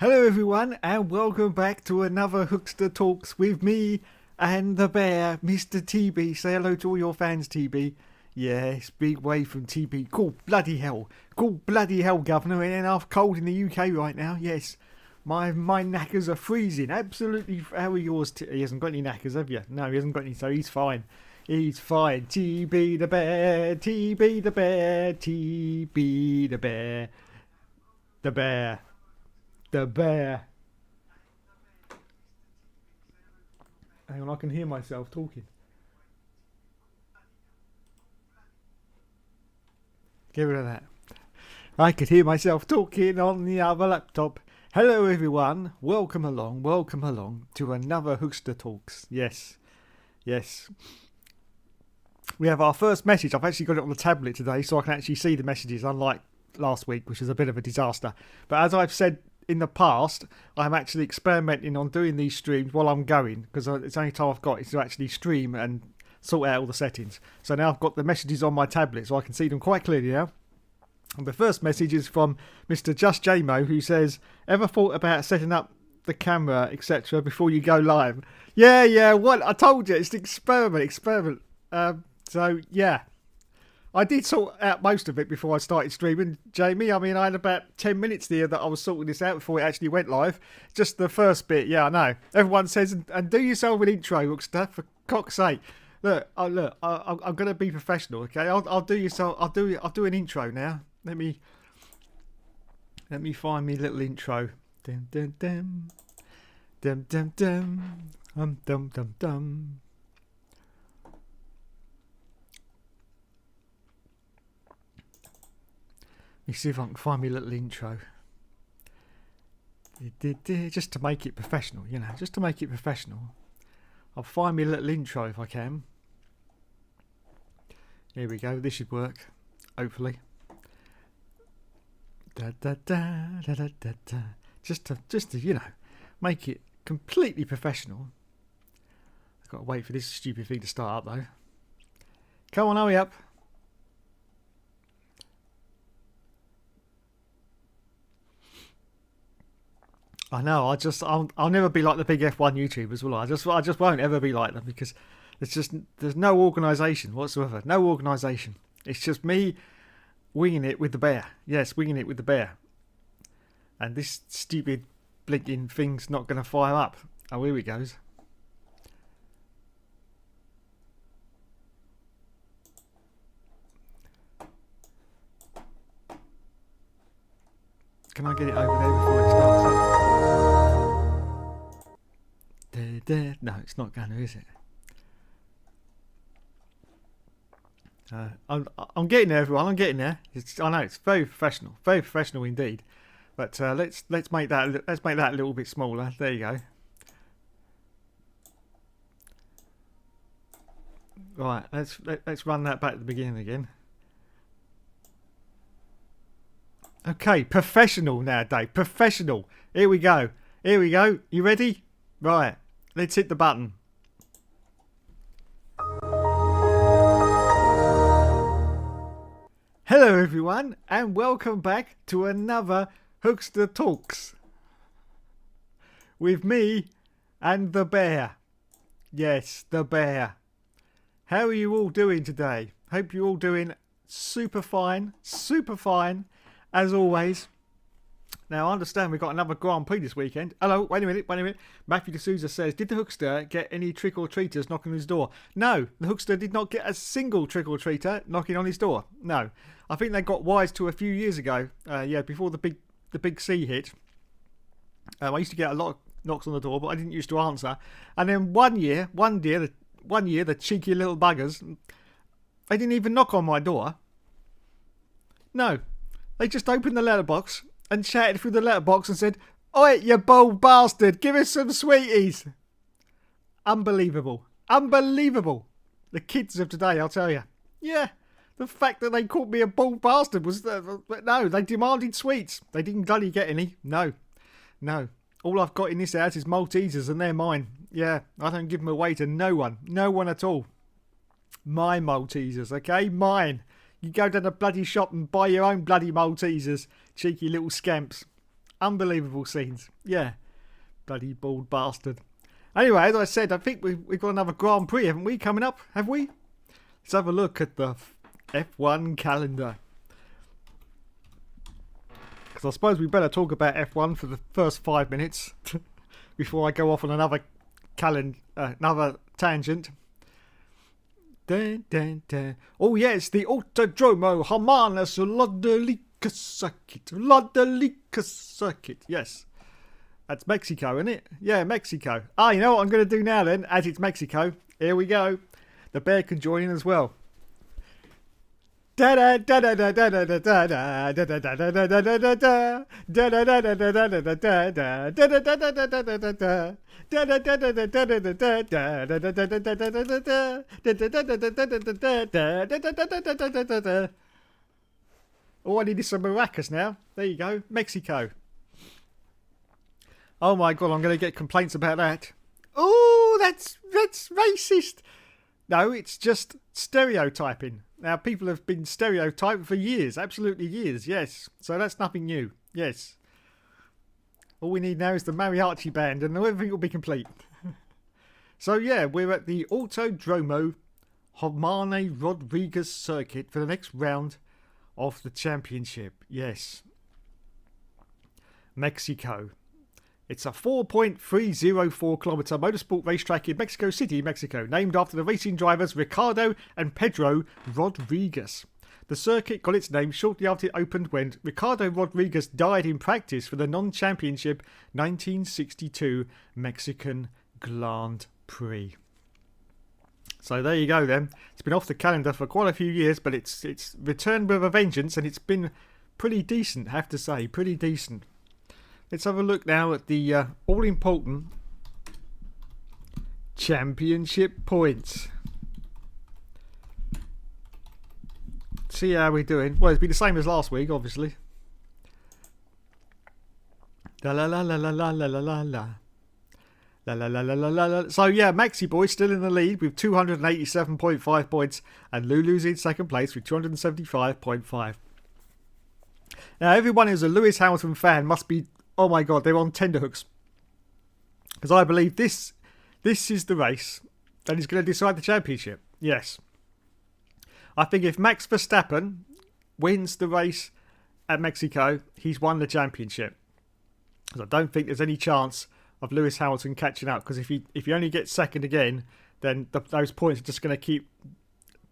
Hello everyone and welcome back to another Hookster Talks with me and the bear, Mr. TB. Say hello to all your fans, TB. Yes, big wave from TB. Cool bloody hell. Cool bloody hell, Governor. It ain't half cold in the UK right now. Yes, my knackers are freezing. Absolutely. How are yours? He hasn't got any knackers, have you? No, he hasn't got any, so he's fine. He's fine. TB the bear, TB the bear, TB the bear. The bear. The bear. Hang on, I can hear myself talking. Get rid of that. I could hear myself talking on the other laptop. Hello everyone, welcome along to another Hookster Talks. Yes. We have our first message. I've actually got it on the tablet today so I can actually see the messages, unlike last week, which was a bit of a disaster. But as I've said in the past, I'm actually experimenting on doing these streams while I'm going, because it's the only time I've got is to actually stream and sort out all the settings. So now I've got the messages on my tablet so I can see them quite clearly now. And the first message is from Mr. Just JMO, who says, ever thought about setting up the camera, etc. before you go live? Yeah, what? I told you, it's an experiment. So, yeah. I did sort out most of it before I started streaming, Jamie. I mean, I had about 10 minutes there that I was sorting this out before it actually went live. Just the first bit, yeah, I know. Everyone says, and do yourself an intro, Hookster, for cock's sake. Look, I'm going to be professional, okay? I'll do an intro now. Let me find me little intro. Dum dum dum. Dum dum dum. Dum dum dum. Let me see if I can find me a little intro. Just to make it professional, you know, just to make it professional. I'll find me a little intro if I can. Here we go, this should work, hopefully. Just to, you know, make it completely professional. I've got to wait for this stupid thing to start up though. Come on, hurry up. I know. I'll never be like the big F1 YouTubers, will I? I just won't ever be like them, because there's no organisation whatsoever. No organisation. It's just me winging it with the bear. Yes, winging it with the bear. And this stupid blinking thing's not going to fire up. Oh, here it goes. Can I get it over there before it starts up? No, it's not going to, is it? I'm getting there, everyone. I'm getting there. I know it's very professional indeed. But let's make that a little bit smaller. There you go. Right, let's run that back to the beginning again. Okay, professional now, Dave. Professional. Here we go. You ready? Right. Let's hit the button. Hello everyone and welcome back to another Hookster Talks with me and the bear. Yes, the bear. How are you all doing today? Hope you're all doing super fine as always. Now, I understand we've got another Grand Prix this weekend. Hello, wait a minute. Matthew D'Souza says, did the Hookster get any trick-or-treaters knocking on his door? No, the Hookster did not get a single trick-or-treater knocking on his door. No. I think they got wise to a few years ago. Before the big C hit. I used to get a lot of knocks on the door, but I didn't used to answer. And then one year, the cheeky little buggers, they didn't even knock on my door. No. They just opened the letterbox and shouted through the letterbox and said, "Oi, you bold bastard, give us some sweeties." Unbelievable. The kids of today, I'll tell you. Yeah, the fact that they called me a bald bastard was... no, they demanded sweets. They didn't bloody get any. No. All I've got in this house is Maltesers and they're mine. Yeah, I don't give them away to no one. No one at all. My Maltesers, okay? Mine. You go down the bloody shop and buy your own bloody Maltesers. Cheeky little scamps. Unbelievable scenes. Yeah. Bloody bald bastard. Anyway, as I said, I think we've got another Grand Prix, haven't we, coming up? Have we? Let's have a look at the F1 calendar. Because I suppose we better talk about F1 for the first 5 minutes before I go off on another tangent. Dun, dun, dun. Oh yes, the Autodromo Hermanas Lodelica Circuit. Yes. That's Mexico, isn't it? Yeah, Mexico. Ah, you know what I'm going to do now then, as it's Mexico. Here we go. The bear can join in as well. Oh, I need some maracas now. There you go. Mexico. Oh my god, I'm going to get complaints about that. Oh, that's racist. No, it's just stereotyping. Now, people have been stereotyped for years, absolutely years, yes. So that's nothing new, yes. All we need now is the mariachi band and everything will be complete. So yeah, we're at the Autodromo Hermane Rodriguez circuit for the next round of the championship, yes. Mexico. It's a 4.304 kilometre motorsport racetrack in Mexico City, Mexico, named after the racing drivers Ricardo and Pedro Rodriguez. The circuit got its name shortly after it opened when Ricardo Rodriguez died in practice for the non-championship 1962 Mexican Grand Prix. So there you go then. It's been off the calendar for quite a few years, but it's returned with a vengeance and it's been pretty decent, I have to say, pretty decent. Let's have a look now at the all-important championship points. See how we're doing. Well, it's been the same as last week, obviously. La la la la la la la la la la. La la la la la la la. So yeah, Maxi Boy still in the lead with 287.5 points, and Lulu's in second place with 275.5. Now, everyone who's a Lewis Hamilton fan must be, oh my god, they're on tenterhooks. Because I believe this is the race that is going to decide the championship. Yes. I think if Max Verstappen wins the race at Mexico, he's won the championship. Because I don't think there's any chance of Lewis Hamilton catching up. Because if he only gets second again, then those points are just going to keep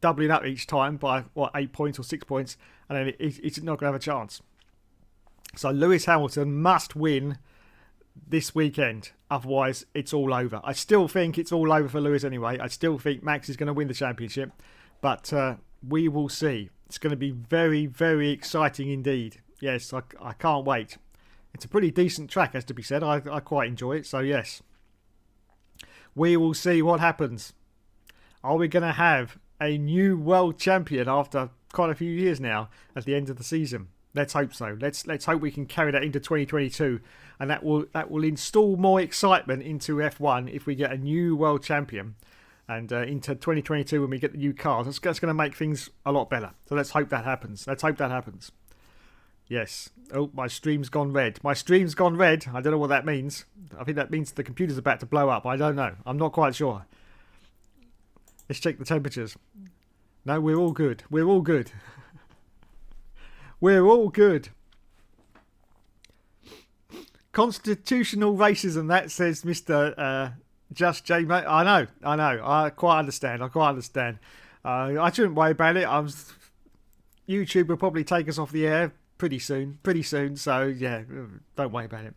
doubling up each time by, 8 points or 6 points. And then he's not going to have a chance. So Lewis Hamilton must win this weekend. Otherwise, it's all over. I still think it's all over for Lewis anyway. I still think Max is going to win the championship. But we will see. It's going to be very, very exciting indeed. Yes, I can't wait. It's a pretty decent track, as to be said. I quite enjoy it. So, yes. We will see what happens. Are we going to have a new world champion after quite a few years now at the end of the season? Let's hope so. Let's hope we can carry that into 2022, and that will install more excitement into F1 if we get a new world champion, and into 2022 when we get the new cars. That's going to make things a lot better. So let's hope that happens. Let's hope that happens. Yes. Oh, my stream's gone red. My stream's gone red. I don't know what that means. I think that means the computer's about to blow up. I don't know. I'm not quite sure. Let's check the temperatures. No, we're all good. We're all good. We're all good. Constitutional racism, that says Mr. Just J. I know. I quite understand. I shouldn't worry about it. YouTube will probably take us off the air pretty soon. So, yeah, don't worry about it.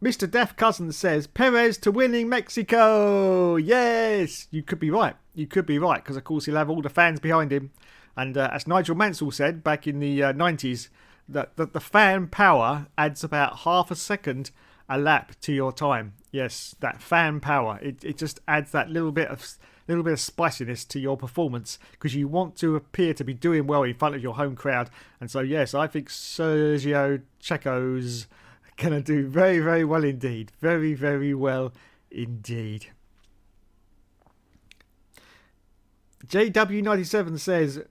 Mr. Deaf Cousin says, Perez to winning Mexico. Yes, you could be right. Because, of course, he'll have all the fans behind him. And as Nigel Mansell said back in the 90s, that the fan power adds about half a second a lap to your time. Yes, that fan power. It just adds that little bit of spiciness to your performance because you want to appear to be doing well in front of your home crowd. And so, yes, I think Sergio Checo's going to do very, very well indeed. Very, very well indeed. JW97 says,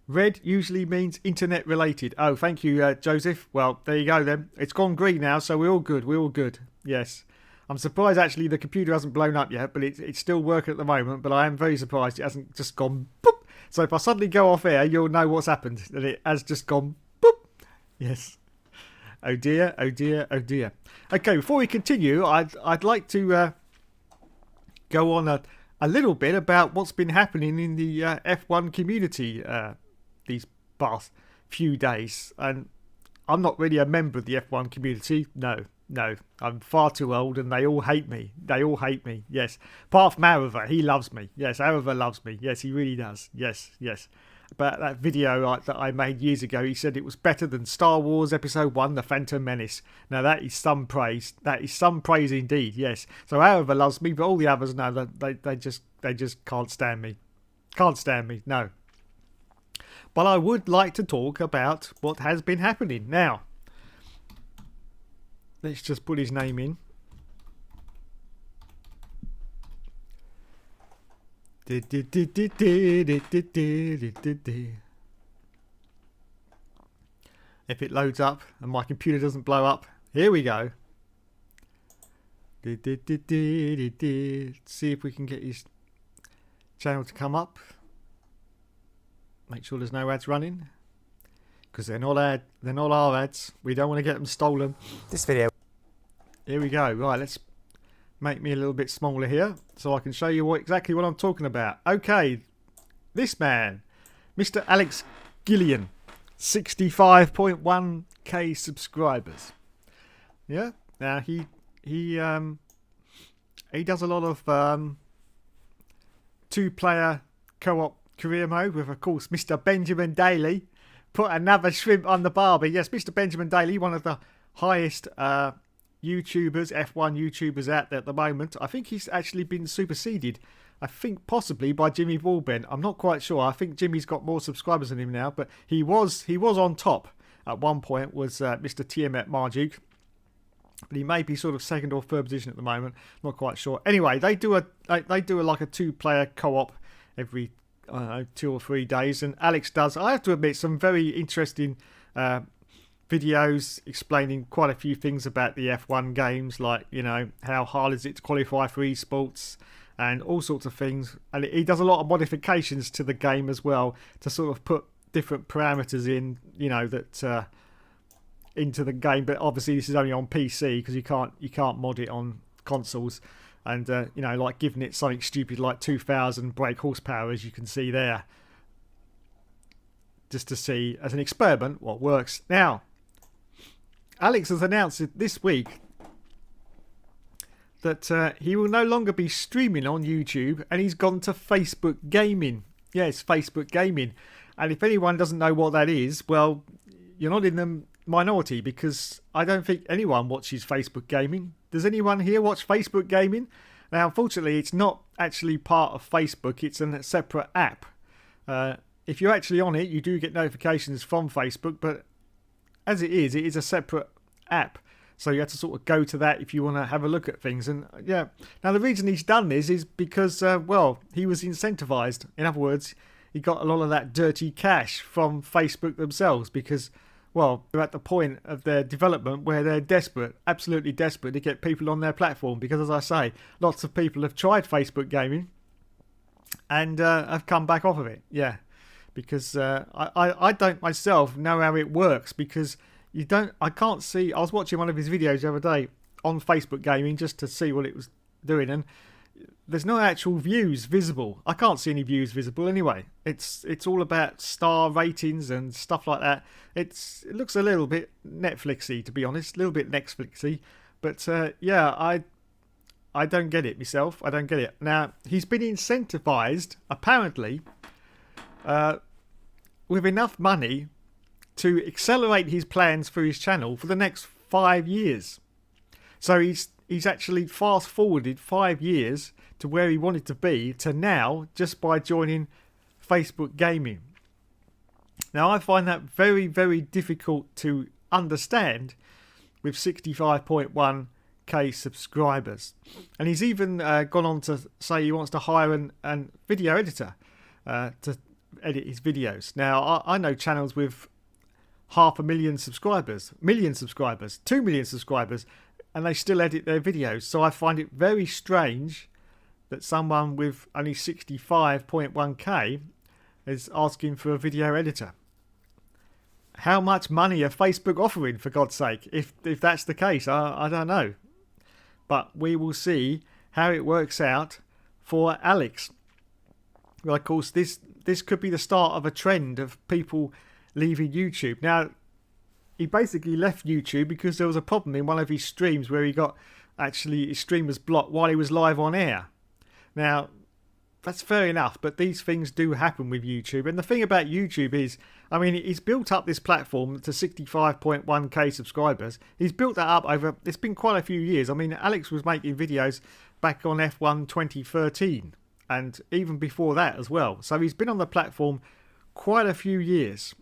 Red usually means internet related. Oh, thank you, Joseph. Well, there you go then. It's gone green now, so we're all good. We're all good. Yes. I'm surprised actually the computer hasn't blown up yet, but it's still working at the moment. But I am very surprised it hasn't just gone boop. So if I suddenly go off air, you'll know what's happened. That it has just gone boop. Yes. Oh dear, oh dear, oh dear. Okay, before we continue, I'd like to go on a little bit about what's been happening in the F1 community these past few days. And I'm not really a member of the F1 community. No, I'm far too old and they all hate me. They all hate me, yes. Apart from Araver, he loves me. Yes, Araver loves me. Yes, he really does. Yes. But that video that I made years ago, he said it was better than Star Wars Episode 1, The Phantom Menace. Now that is some praise. That is some praise indeed, yes. So Araver loves me, but all the others, no, they just can't stand me. Can't stand me, no. But I would like to talk about what has been happening. Now, let's just put his name in. If it loads up and my computer doesn't blow up, here we go. See if we can get his channel to come up. Make sure there's no ads running, because they're not our ads. We don't want to get them stolen. This video. Here we go. Right, let's make me a little bit smaller here so I can show you exactly what I'm talking about. Okay, this man, Mr. Alex Gillian, 65.1k subscribers. Yeah. Now he does a lot of 2-player co-op career mode with, of course, Mr. Benjamin Daly. Put another shrimp on the barbie. Yes, Mr. Benjamin Daly, one of the highest YouTubers, F1 YouTubers out there at the moment. I think he's actually been superseded, I think possibly by Jimmy Broadbent. I'm not quite sure. I think Jimmy's got more subscribers than him now, but he was on top at one point, was Mr. Tiamat Marduk. But he may be sort of second or third position at the moment. Not quite sure. Anyway, they do like a 2-player co-op every 2 or 3 days, and Alex does, I have to admit, some very interesting videos explaining quite a few things about the F1 games, like, you know, how hard is it to qualify for esports and all sorts of things. And he does a lot of modifications to the game as well to sort of put different parameters in, you know, that into the game. But obviously this is only on PC because you can't mod it on consoles. And, you know, like giving it something stupid like 2,000 brake horsepower, as you can see there. Just to see, as an experiment, what works. Now, Alex has announced this week that he will no longer be streaming on YouTube, and he's gone to Facebook Gaming. Yes, Facebook Gaming. And if anyone doesn't know what that is, well, you're not in the minority, because I don't think anyone watches Facebook Gaming. Does anyone here watch Facebook Gaming? Now, unfortunately, it's not actually part of Facebook. It's a separate app. If you're actually on it, you do get notifications from Facebook, but as it is a separate app. So you have to sort of go to that if you want to have a look at things. And yeah, now the reason he's done this is because, well, he was incentivized. In other words, he got a lot of that dirty cash from Facebook themselves, because, well, they're at the point of their development where they're desperate, absolutely desperate to get people on their platform. Because, as I say, lots of people have tried Facebook Gaming and have come back off of it. Yeah, because I don't myself know how it works, because I can't see. I was watching one of his videos the other day on Facebook Gaming just to see what it was doing, and there's no actual views visible. I can't see any views visible anyway. It's all about star ratings and stuff like that. It looks a little bit Netflixy, to be honest, a little bit Netflixy. But yeah, I don't get it myself. I don't get it. Now, he's been incentivized, apparently, with enough money to accelerate his plans for his channel for the next 5 years. So he's actually fast forwarded 5 years to where he wanted to be to now, just by joining Facebook Gaming. Now, I find that very, very difficult to understand with 65.1k subscribers. And he's even gone on to say he wants to hire a video editor to edit his videos. Now, I know channels with 500,000 subscribers, 1,000,000 subscribers, 2,000,000 subscribers, and they still edit their videos. So I find it very strange that someone with only 65.1k is asking for a video editor. How much money are Facebook offering, for God's sake? If that's the case, I don't know. But we will see how it works out for Alex. Well, of course, this could be the start of a trend of people leaving YouTube. Now, he basically left YouTube because there was a problem in one of his streams where he got, actually, his stream was blocked while he was live on air. Now, that's fair enough, but these things do happen with YouTube. And the thing about YouTube is, I mean, he's built up this platform to 65.1k subscribers. He's built that up over, it's been quite a few years. I mean, Alex was making videos back on F1 2013 and even before that as well. So he's been on the platform quite a few years.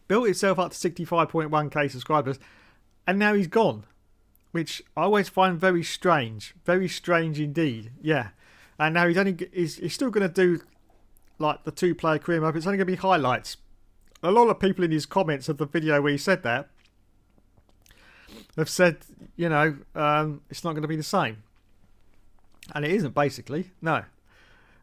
Built himself up to 65.1k subscribers, and now he's gone, which I always find very strange indeed. Yeah, and now he's still going to do like the 2-player career mode. It's only going to be highlights. A lot of people in his comments of the video where he said that have said, you know, it's not going to be the same, and it isn't, basically, no.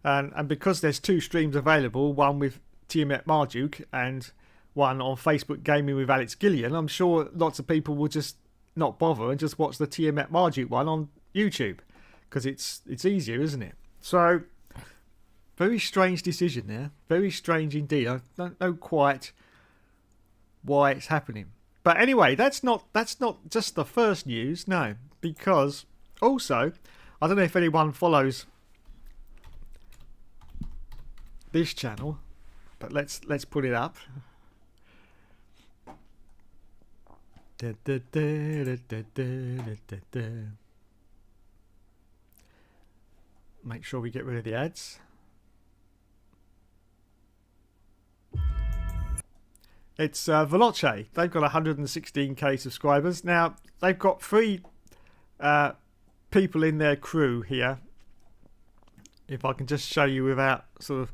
And because there's 2 streams available, one with TMF Marduk and one on Facebook Gaming with Alex Gillian, I'm sure lots of people will just not bother and just watch the TMF Marduk one on YouTube because it's easier, isn't it? So very strange decision there, very strange indeed. I don't know quite why it's happening, but anyway, that's not just the first news, no, because also I don't know if anyone follows this channel, but let's put it up. Make sure we get rid of the ads. It's Veloce. They've got 116k subscribers. Now, they've got 3 people in their crew here. If I can just show you without sort of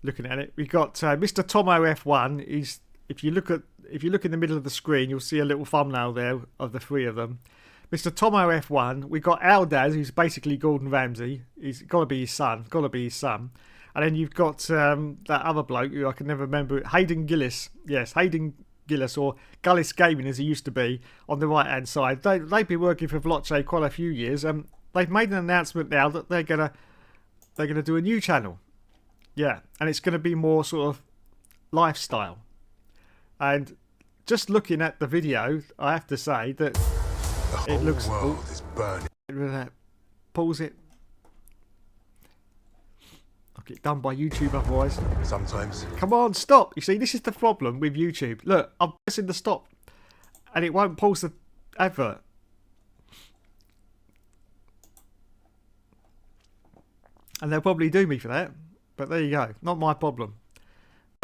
looking at it. We've got Mr. Tomo F1. He's, if you look in the middle of the screen, you'll see a little thumbnail there of the 3 of them. Mr. Tomo F1. We've got Aldaz, who's basically Gordon Ramsay. He's got to be his son. And then you've got that other bloke who I can never remember. Hayden Gillis. Yes, Hayden Gillis, or Gullis Gaming as he used to be, on the right hand side. They've been working for Veloce quite a few years. They've made an announcement now that they're gonna do a new channel. Yeah, and it's gonna be more sort of lifestyle. And just looking at the video, I have to say that it looks. The whole world is burning. Pause it. I'll get done by YouTube otherwise. Sometimes. Come on, stop. You see, this is the problem with YouTube. Look, I'm pressing the stop and it won't pause the advert. And they'll probably do me for that. But there you go. Not my problem.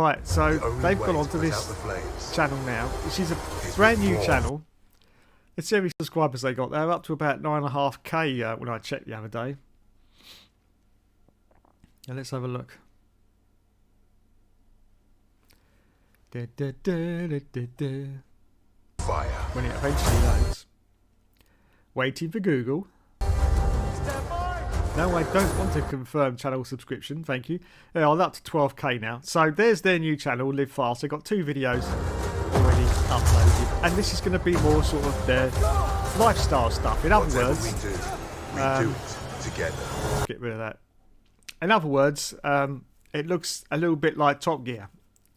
Right, so they've gone onto this channel now, which is a brand new channel. Let's see how many subscribers they got. They're up to about 9.5k when I checked the other day. And let's have a look. Fire. When it eventually loads. Waiting for Google. No, I don't want to confirm channel subscription, thank you. Yeah, I'm up to 12k now. So there's their new channel, Live Fast. They've got 2 videos already uploaded. And this is going to be more sort of their lifestyle stuff. In other words, we do it together. Get rid of that. In other words, it looks a little bit like Top Gear.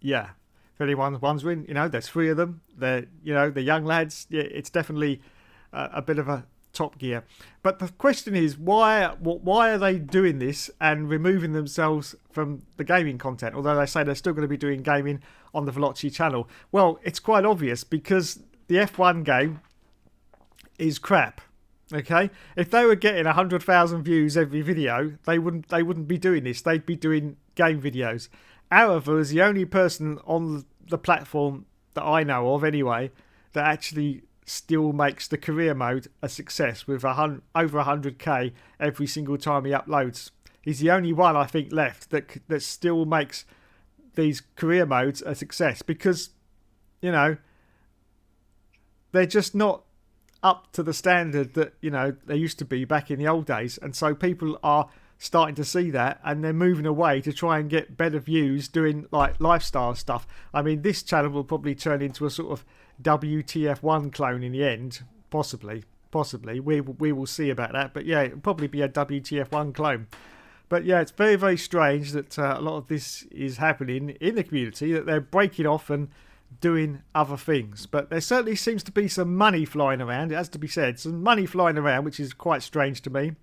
Yeah. If anyone's wondering, you know, there's 3 of them. They're, you know, the young lads. Yeah, it's definitely a bit of a Top Gear. But the question is, why are they doing this and removing themselves from the gaming content? Although they say they're still going to be doing gaming on the Veloci channel. Well, it's quite obvious because the F1 game is crap. Okay, if they were getting 100,000 views every video, they wouldn't be doing this. They'd be doing game videos. However, as the only person on the platform that I know of, anyway, that actually still makes the career mode a success with over 100k every single time he uploads He's the only one I think left that still makes these career modes a success, because, you know, they're just not up to the standard that, you know, they used to be back in the old days. And so people are starting to see that, and they're moving away to try and get better views doing like lifestyle stuff. I mean, this channel will probably turn into a sort of WTF1 clone in the end, possibly. We will see about that, but yeah, it'll probably be a WTF1 clone. But yeah, it's very, very strange that a lot of this is happening in the community, that they're breaking off and doing other things. But there certainly seems to be some money flying around, it has to be said, some money flying around, which is quite strange to me,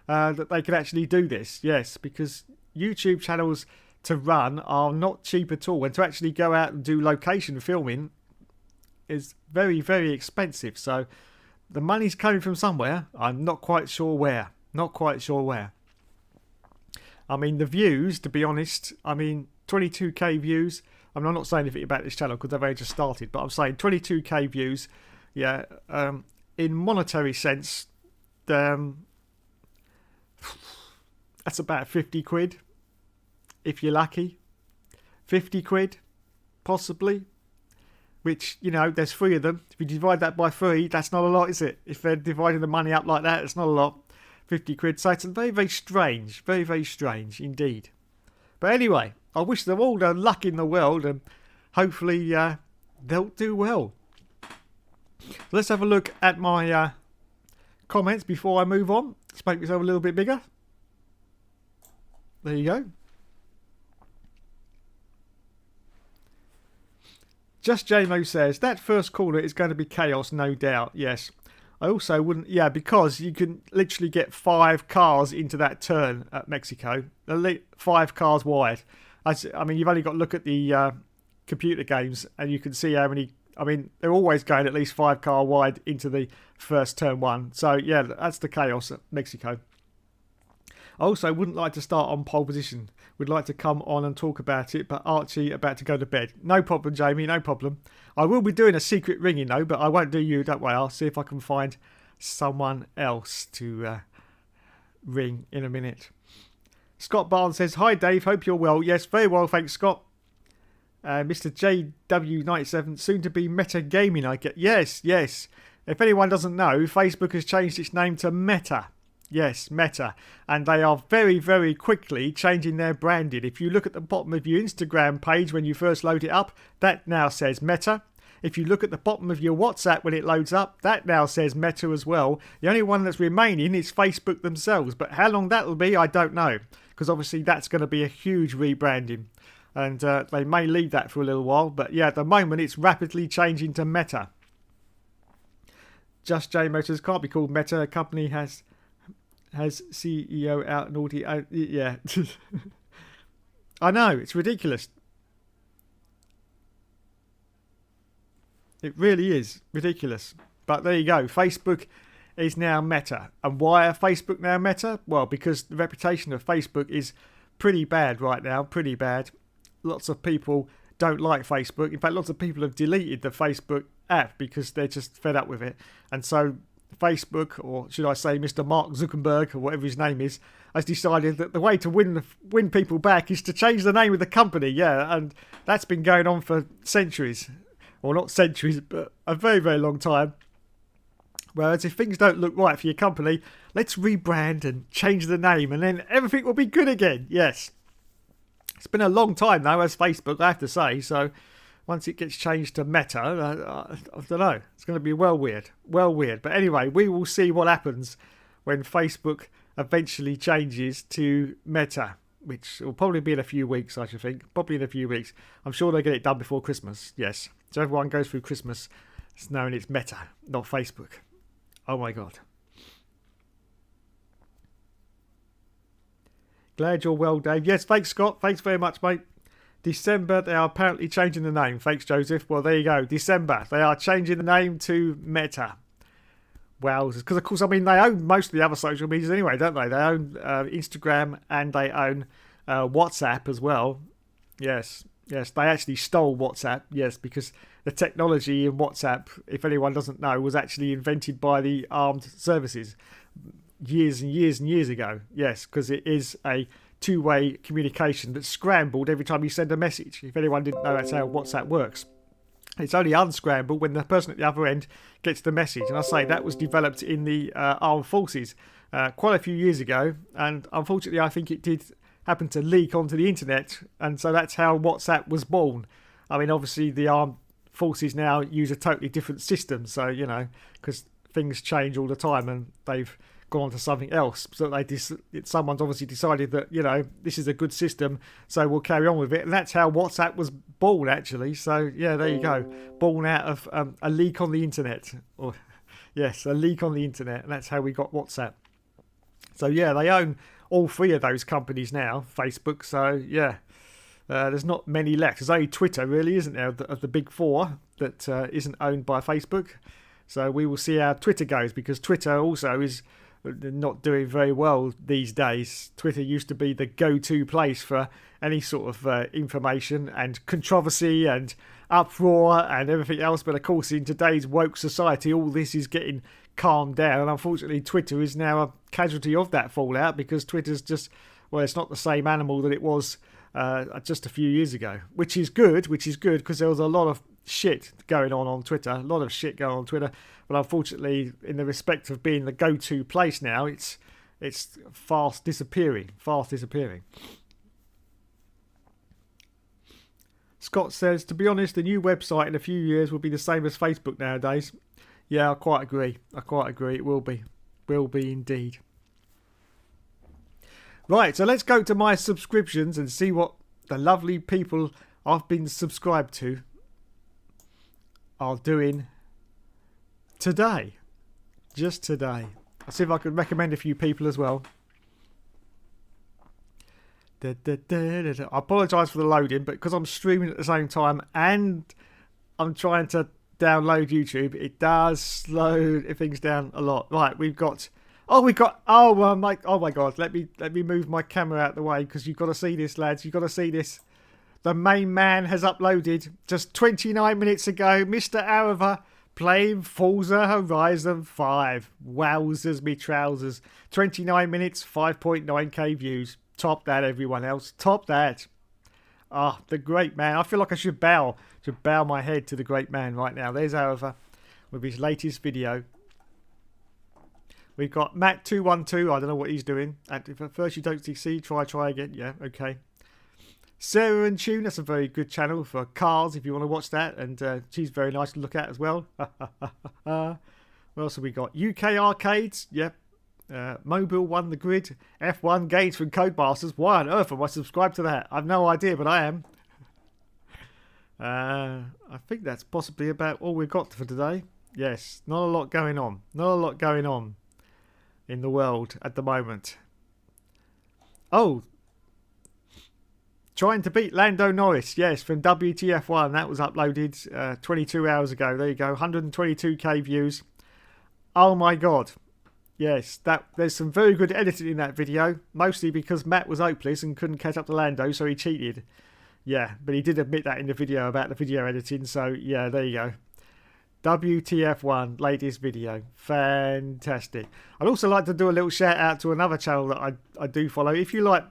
that they can actually do this. Yes, because YouTube channels to run are not cheap at all, and to actually go out and do location filming is very, very expensive. So the money's coming from somewhere. I'm not quite sure where. I mean, the views, to be honest, I mean, 22k views. I mean, I'm not saying anything about this channel because they've only just started, but I'm saying 22k views. Yeah, in monetary sense, that's about 50 quid, if you're lucky. 50 quid, possibly. Which, you know, there's 3 of them. If you divide that by 3, that's not a lot, is it? If they're dividing the money up like that, it's not a lot. 50 quid. So it's very, very strange. Very, very strange indeed. But anyway, I wish them all the luck in the world, and hopefully they'll do well. So let's have a look at my comments before I move on. Let's make myself a little bit bigger. There you go. Just JMO says, that first corner is going to be chaos, no doubt. Yes. I also wouldn't, yeah, because you can literally get 5 cars into that turn at Mexico. 5 cars wide. I mean, you've only got to look at the computer games and you can see how many, I mean, they're always going at least 5 car wide into the first turn 1. So, yeah, that's the chaos at Mexico. I also wouldn't like to start on pole position. Would like to come on and talk about it, but Archie about to go to bed. No problem, Jamie, no problem. I will be doing a secret ringing though, but I won't do you that way. I'll see if I can find someone else to ring in a minute. Scott Barnes says, hi Dave, hope you're well. Yes, very well, thanks Scott. Mr. JW97, soon to be Meta Gaming, I get. Yes. If anyone doesn't know, Facebook has changed its name to Meta. Yes, Meta. And they are very, very quickly changing their branding. If you look at the bottom of your Instagram page when you first load it up, that now says Meta. If you look at the bottom of your WhatsApp when it loads up, that now says Meta as well. The only one that's remaining is Facebook themselves. But how long that will be, I don't know. Because obviously that's going to be a huge rebranding. And they may leave that for a little while. But yeah, at the moment it's rapidly changing to Meta. Just J Motors can't be called Meta. A company has CEO out and audio. Yeah. I know, it's ridiculous. It really is ridiculous. But there you go. Facebook is now Meta. And why are Facebook now Meta? Well, because the reputation of Facebook is pretty bad right now. Pretty bad. Lots of people don't like Facebook. In fact, lots of people have deleted the Facebook app because they're just fed up with it. And so Facebook, or should I say Mr. Mark Zuckerberg, or whatever his name is, has decided that the way to win people back is to change the name of the company. Yeah, and that's been going on for centuries. Or not centuries, but a very, very long time. Whereas if things don't look right for your company, let's rebrand and change the name and then everything will be good again. Yes. It's been a long time though as Facebook, I have to say. So once it gets changed to Meta, I don't know. It's going to be well weird. Well weird. But anyway, we will see what happens when Facebook eventually changes to Meta. Which will probably be in a few weeks, I should think. Probably in a few weeks. I'm sure they'll get it done before Christmas. Yes. So everyone goes through Christmas knowing it's Meta, not Facebook. Oh my God. Glad you're well, Dave. Yes, thanks, Scott. Thanks very much, mate. December, they are apparently changing the name. Thanks, Joseph. Well, there you go. December, they are changing the name to Meta. Well, because of course, I mean, they own most of the other social medias anyway, don't they? They own Instagram and they own WhatsApp as well. Yes, they actually stole WhatsApp. Yes, because the technology in WhatsApp, if anyone doesn't know, was actually invented by the armed services. years and years and years ago. Yes, because it is a two-way communication that's scrambled every time you send a message. If anyone didn't know, that's how WhatsApp works. It's only unscrambled when the person at the other end gets the message. And I say that was developed in the armed forces quite a few years ago. And unfortunately, I think it did happen to leak onto the internet. And so that's how WhatsApp was born. I mean, obviously, the armed forces now use a totally different system. So, you know, because things change all the time and they've gone on to something else. So someone's obviously decided that, you know, this is a good system, so we'll carry on with it. And that's how WhatsApp was born, actually. So, yeah, there you go. Born out of a leak on the internet. Or, yes, a leak on the internet. And that's how we got WhatsApp. So, yeah, they own all three of those companies now, Facebook. So, yeah, there's not many left. There's only Twitter, really, isn't there, of the big four that isn't owned by Facebook. So we will see how Twitter goes, because Twitter also is not doing very well these days. Twitter used to be the go-to place for any sort of information and controversy and uproar and everything else. But of course, in today's woke society, all this is getting calmed down. And unfortunately, Twitter is now a casualty of that fallout, because Twitter's just, well, it's not the same animal that it was just a few years ago, which is good because there was a lot of shit going on Twitter, but unfortunately, in the respect of being the go-to place now, it's fast disappearing. Scott says, to be honest, the new website in a few years will be the same as Facebook nowadays. Yeah, I quite agree. It will be indeed. Right, so let's go to my subscriptions and see what the lovely people I've been subscribed to are doing today. Just today. I'll see if I can recommend a few people as well. I apologise for the loading, but because I'm streaming at the same time and I'm trying to download YouTube, it does slow things down a lot. Right, oh my god, let me move my camera out of the way, because you've got to see this, lads. You've got to see this. The main man has uploaded just 29 minutes ago, Mr. Arava playing Forza Horizon 5. Wowzers me trousers. 29 minutes, 5.9k views. Top that, everyone else. Top that. Ah, the great man. I feel like I should bow my head to the great man right now. There's Arava with his latest video. We've got Matt212. I don't know what he's doing. And if at first you don't succeed, try again. Yeah, okay. Sarah and Tune, that's a very good channel for cars if you want to watch that. And she's very nice to look at as well. What else have we got? UK Arcades. Yep. Mobile Won the Grid. F1 Games from Codemasters. Why on earth am I subscribed to that? I've no idea, but I am. I think that's possibly about all we've got for today. Yes, not a lot going on. In the world at the moment. Oh, trying to beat Lando Norris, yes, from WTF1. That was uploaded 22 hours ago. There you go, 122k views. Oh my god. Yes, there's some very good editing in that video, mostly because Matt was hopeless and couldn't catch up to Lando, so he cheated. Yeah, but he did admit that in the video about the video editing, so yeah, there you go. WTF1 latest video, fantastic. I'd also like to do a little shout out to another channel that I do follow. If you like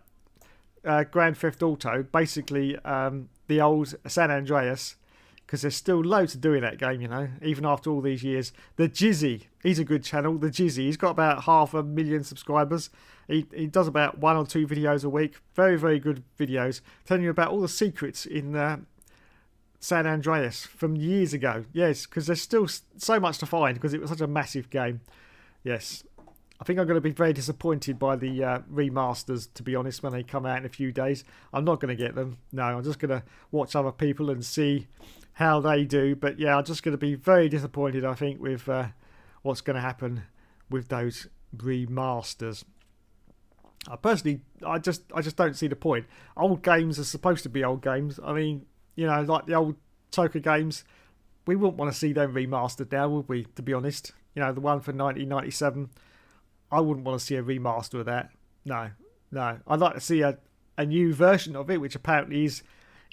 Grand Theft Auto, basically the old San Andreas, because there's still loads to do in that game, you know, even after all these years. The Jizzy, he's a good channel. The Jizzy, he's got about 500,000 subscribers. He does about 1 or 2 videos a week. Very, very good videos, telling you about all the secrets in San Andreas from years ago. Yes, because there's still so much to find, because it was such a massive game. Yes, I think I'm going to be very disappointed by the remasters, to be honest, when they come out in a few days. I'm not going to get them. No, I'm just going to watch other people and see how they do. But yeah, I'm just going to be very disappointed, I think, with what's going to happen with those remasters. I just don't see the point. Old games are supposed to be old games. I mean, you know, like the old Toka games, we wouldn't want to see them remastered now, would we, to be honest? You know, the one from 1997, I wouldn't want to see a remaster of that. No. I'd like to see a new version of it, which apparently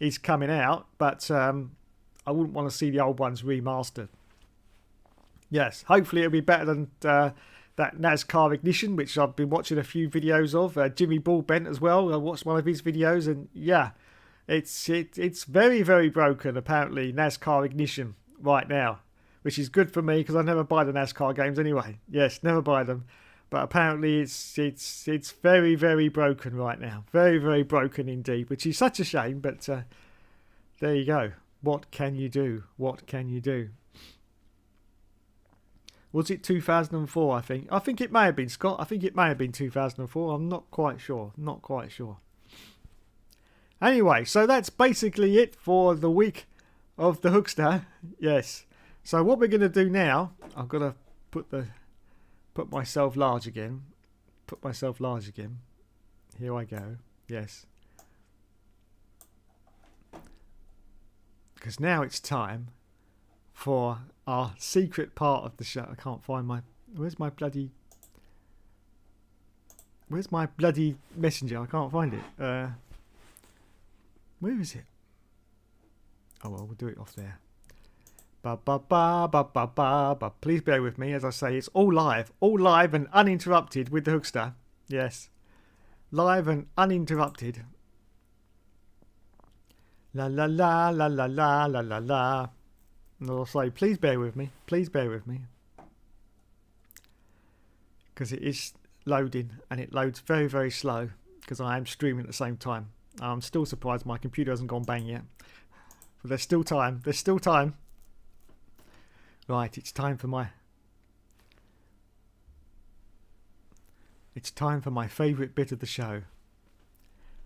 is coming out, but I wouldn't want to see the old ones remastered. Yes, hopefully it'll be better than that NASCAR Ignition, which I've been watching a few videos of. Jimmy Broadbent as well. I watched one of his videos, and yeah, it's very, very broken, apparently, NASCAR Ignition right now, which is good for me because I never buy the NASCAR games anyway. Yes, never buy them. But apparently it's very, very broken right now. Very, very broken indeed, which is such a shame. But there you go. What can you do? What can you do? Was it 2004, I think? I think it may have been, Scott. I think it may have been 2004. I'm not quite sure. Not quite sure. Anyway, so that's basically it for the week of the Hookster. Yes. So what we're going to do now, I've got to put myself large again. Put myself large again. Here I go. Yes. Because now it's time for our secret part of the show. I can't find my... Where's my bloody messenger? I can't find it. Where is it? Oh well, we'll do it off there. Please bear with me. As I say, it's all live and uninterrupted with the Hookster. Yes. Live and uninterrupted. La la la la la la la la la. And I'll say, please bear with me. Please bear with me. Because it is loading, and it loads very, very slow because I am streaming at the same time. I'm still surprised my computer hasn't gone bang yet. But there's still time. There's still time. Right, it's time for my... It's time for my favourite bit of the show.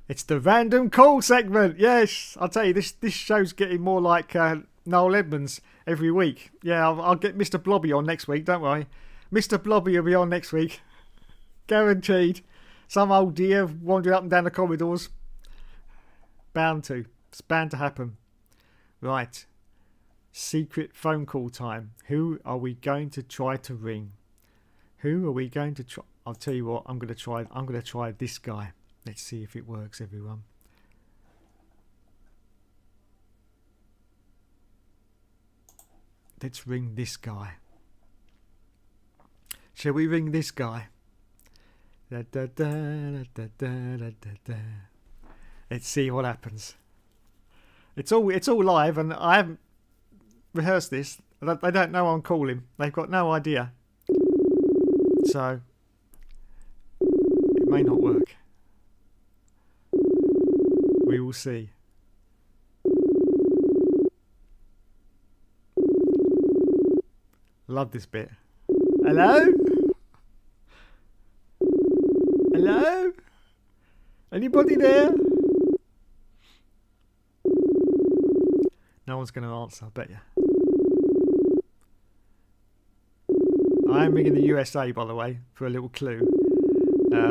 It's the random call segment. Yes, I'll tell you, this show's getting more like Noel Edmonds every week. Yeah, I'll get Mr. Blobby on next week, don't worry. Mr. Blobby will be on next week. Guaranteed. Some old dear wandering up and down the corridors. Bound to. It's bound to happen. Right. Secret phone call time. Who are we going to try to ring? Who are we going to try? I'll tell you what, I'm going to try this guy. Let's see if it works, everyone. Let's ring this guy. Shall we ring this guy? Da, da, da, da, da, da, da, da. Let's see what happens. It's all live, and I haven't rehearsed this. They don't know I'm calling. They've got no idea. So it may not work. We will see. Love this bit. Hello? Hello? Anybody there? No one's going to answer, I bet you. I am ringing the USA, by the way, for a little clue.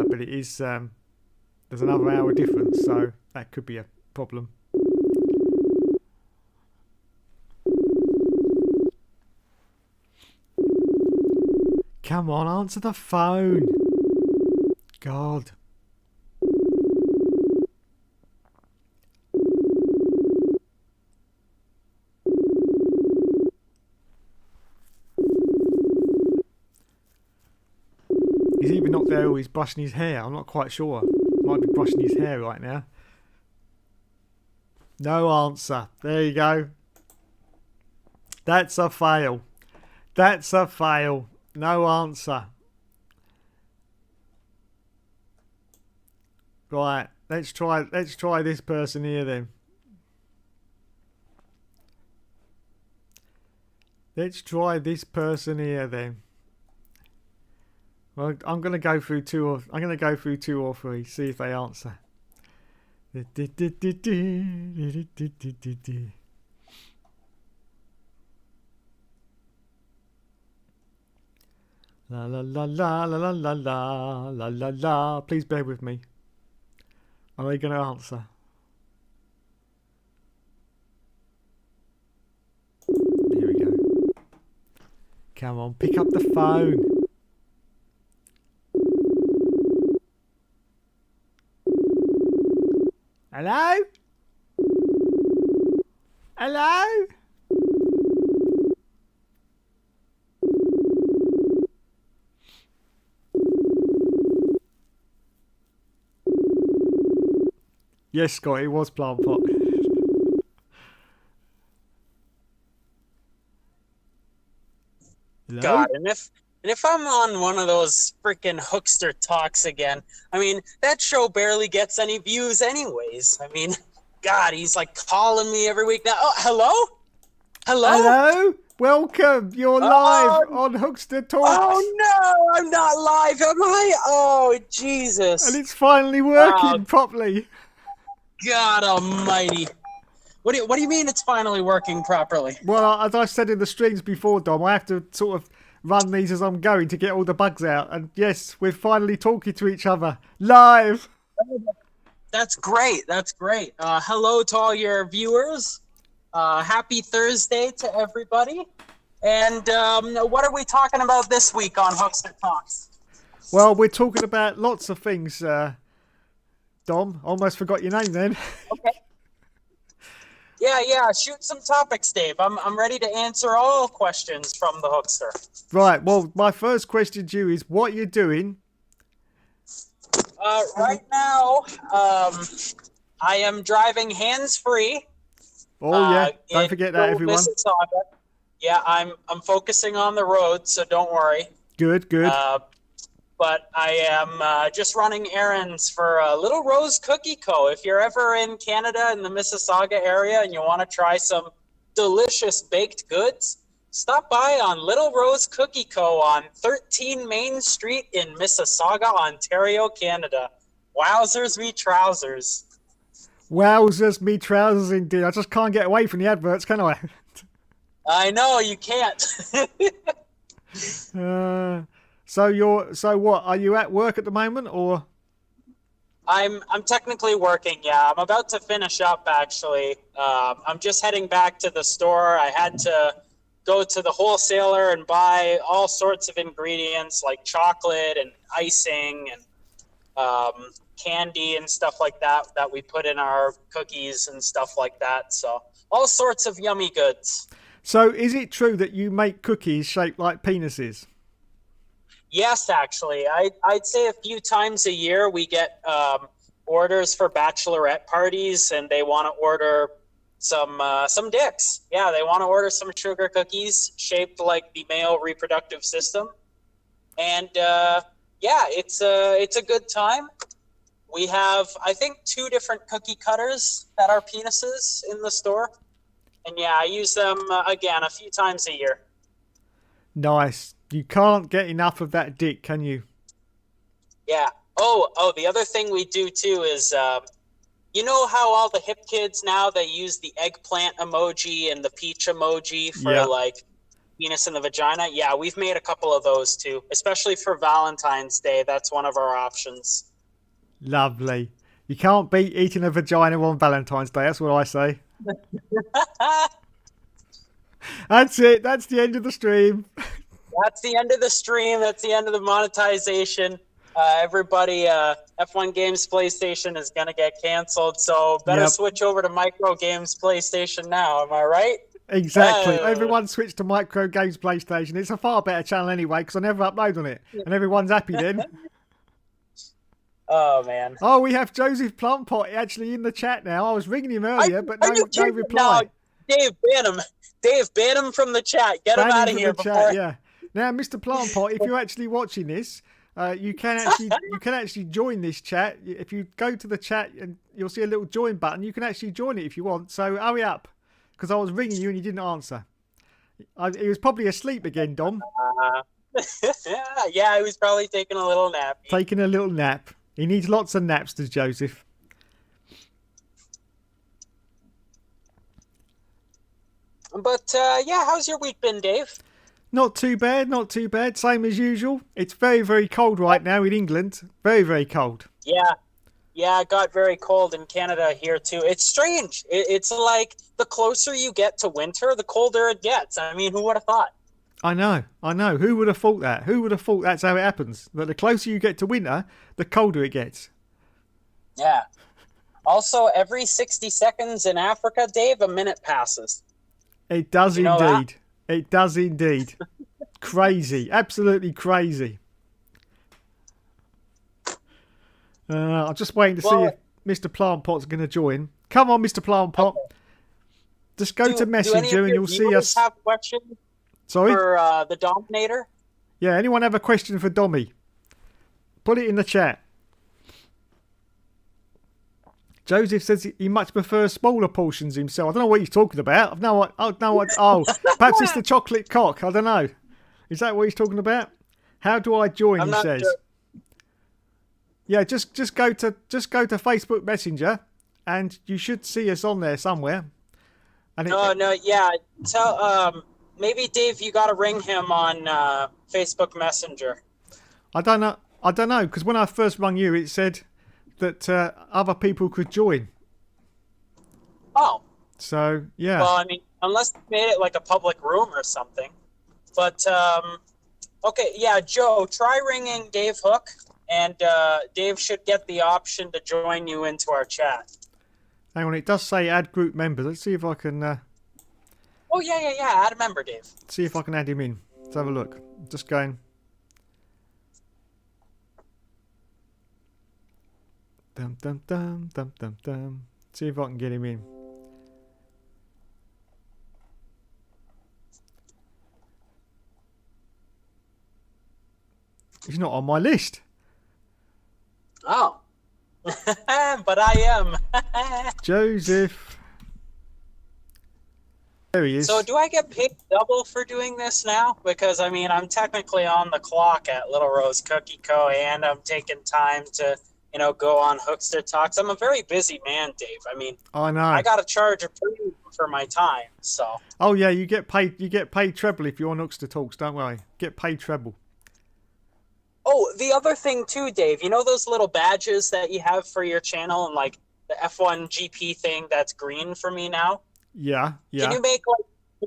But it is... there's another hour difference, so that could be a problem. Come on, answer the phone. God. He's either not there or he's brushing his hair. I'm not quite sure. Might be brushing his hair right now. No answer. There you go. That's a fail. That's a fail. No answer. Right. Let's try this person here then. Let's try this person here then. Well, I'm going to go through two or three, see if they answer. La la la la la la la la la la. Please bear with me. Are they going to answer? Here we go. Come on, pick up the phone. Hello? Hello? Yes, Scott, it was plant pot. Hello? God, and if I'm on one of those freaking Hookster talks again, I mean, that show barely gets any views anyways. I mean, God, he's like calling me every week now. Oh, hello? Hello? Hello? Welcome. You're live on Hookster Talks. Oh no, I'm not live, am I? Oh, Jesus. And it's finally working properly. God almighty. What do you mean it's finally working properly? Well, as I said in the streams before, Dom, I have to sort of run these as I'm going to get all the bugs out. And yes, we're finally talking to each other live. That's great. That's great. Hello to all your viewers. Happy Thursday to everybody. And what are we talking about this week on Hookster Talks? Well, we're talking about lots of things, Dom. Almost forgot your name then. Okay. Yeah. Shoot some topics, Dave. I'm ready to answer all questions from the Hookster. Right. Well, my first question to you is, what are you doing? Right now, I am driving hands-free. Oh yeah, don't forget that, everyone. Mississauga. Yeah, I'm focusing on the road, so don't worry. Good. But I am just running errands for Little Rose Cookie Co. If you're ever in Canada in the Mississauga area and you want to try some delicious baked goods, stop by on Little Rose Cookie Co. on 13 Main Street in Mississauga, Ontario, Canada. Wowzers me trousers. Wowzers me trousers indeed. I just can't get away from the adverts, can I? I know, you can't. So what? Are you at work at the moment, or? I'm technically working. Yeah, I'm about to finish up. Actually, I'm just heading back to the store. I had to go to the wholesaler and buy all sorts of ingredients like chocolate and icing and candy and stuff like that we put in our cookies and stuff like that. So all sorts of yummy goods. So is it true that you make cookies shaped like penises? Yes, actually. I'd say a few times a year we get orders for bachelorette parties, and they want to order some dicks. Yeah, they want to order some sugar cookies shaped like the male reproductive system. And yeah, it's a good time. We have, I think, 2 different cookie cutters that are penises in the store. And yeah, I use them, again, a few times a year. Nice. You can't get enough of that dick, can you? Yeah. Oh, the other thing we do too is, you know how all the hip kids now, they use the eggplant emoji and the peach emoji for like penis in the vagina? Yeah, we've made a couple of those too, especially for Valentine's Day. That's one of our options. Lovely. You can't beat eating a vagina on Valentine's Day. That's what I say. That's it. That's the end of the stream. That's the end of the stream. That's the end of the monetization. Everybody, F1 Games PlayStation is going to get canceled, so better switch over to Micro Games PlayStation now. Am I right? Exactly. Everyone switched to Micro Games PlayStation. It's a far better channel anyway, because I never upload on it. And everyone's happy then. Oh, man. Oh, we have Joseph Plumpot actually in the chat now. I was ringing him earlier, but no reply. No, Dave, ban him from the chat. Get him out of here before. Yeah. Now, Mr. Plumpot, if you're actually watching this, you can actually join this chat. If you go to the chat, and you'll see a little join button. You can actually join it if you want. So hurry up, because I was ringing you and you didn't answer. He was probably asleep again, Dom. Yeah, he was probably taking a little nap. Taking a little nap. He needs lots of naps, does Joseph? But yeah, how's your week been, Dave? Not too bad, not too bad. Same as usual. It's very, very cold right now in England. Very, very cold. Yeah, it got very cold in Canada here too. It's strange. It's like the closer you get to winter, the colder it gets. I mean, who would have thought? I know. Who would have thought that? Who would have thought that's how it happens? That the closer you get to winter, the colder it gets. Yeah. Also, every 60 seconds in Africa, Dave, a minute passes. It does indeed. It does indeed. Crazy. Absolutely crazy. I'm just waiting to see Mr. Plant Pot's going to join. Come on, Mr. Plant Pot. Okay. Just go to Messenger and you'll see us. Have questions Sorry? for the Dominator? Yeah, anyone have a question for Dommy? Put it in the chat. Joseph says he much prefers smaller portions himself. I don't know what he's talking about. I've no what. Oh, perhaps it's the chocolate cock. I don't know. Is that what he's talking about? How do I join? He says. Sure. Yeah, just go to Facebook Messenger, and you should see us on there somewhere. And yeah. Tell maybe Dave, you got to ring him on Facebook Messenger. I don't know because when I first rang you, it said that other people could join. Oh. So yeah. Well, I mean, unless you made it like a public room or something. But okay, yeah, Joe, try ringing Dave Hook, and Dave should get the option to join you into our chat. Hang on, it does say add group members. Let's see if I can. Oh yeah. Add a member, Dave. See if I can add him in. Let's have a look. Just going. Dum dum dum dum dum dum. See if I can get him in. He's not on my list. Oh. But I am. Joseph. There he is. So do I get paid double for doing this now? Because, I mean, I'm technically on the clock at Little Rose Cookie Co. and I'm taking time to, go on Hookster Talks. I'm a very busy man, Dave. I mean, I know. I got to charge a premium for my time, so. Oh, yeah, you get paid treble if you're on Hookster Talks, don't worry. Get paid treble. Oh, the other thing too, Dave, you know those little badges that you have for your channel and like the F1 GP thing that's green for me now? Yeah. Can you